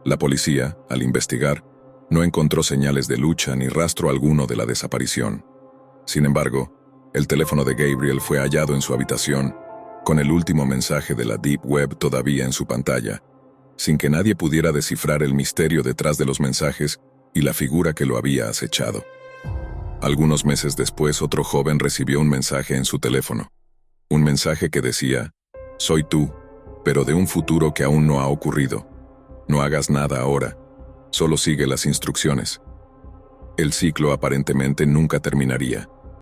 La policía, al investigar, no encontró señales de lucha ni rastro alguno de la desaparición. Sin embargo, el teléfono de Gabriel fue hallado en su habitación, con el último mensaje de la Deep Web todavía en su pantalla, sin que nadie pudiera descifrar el misterio detrás de los mensajes y la figura que lo había acechado. Algunos meses después, otro joven recibió un mensaje en su teléfono. Un mensaje que decía: «Soy tú, pero de un futuro que aún no ha ocurrido. No hagas nada ahora. Solo sigue las instrucciones». El ciclo aparentemente nunca terminaría.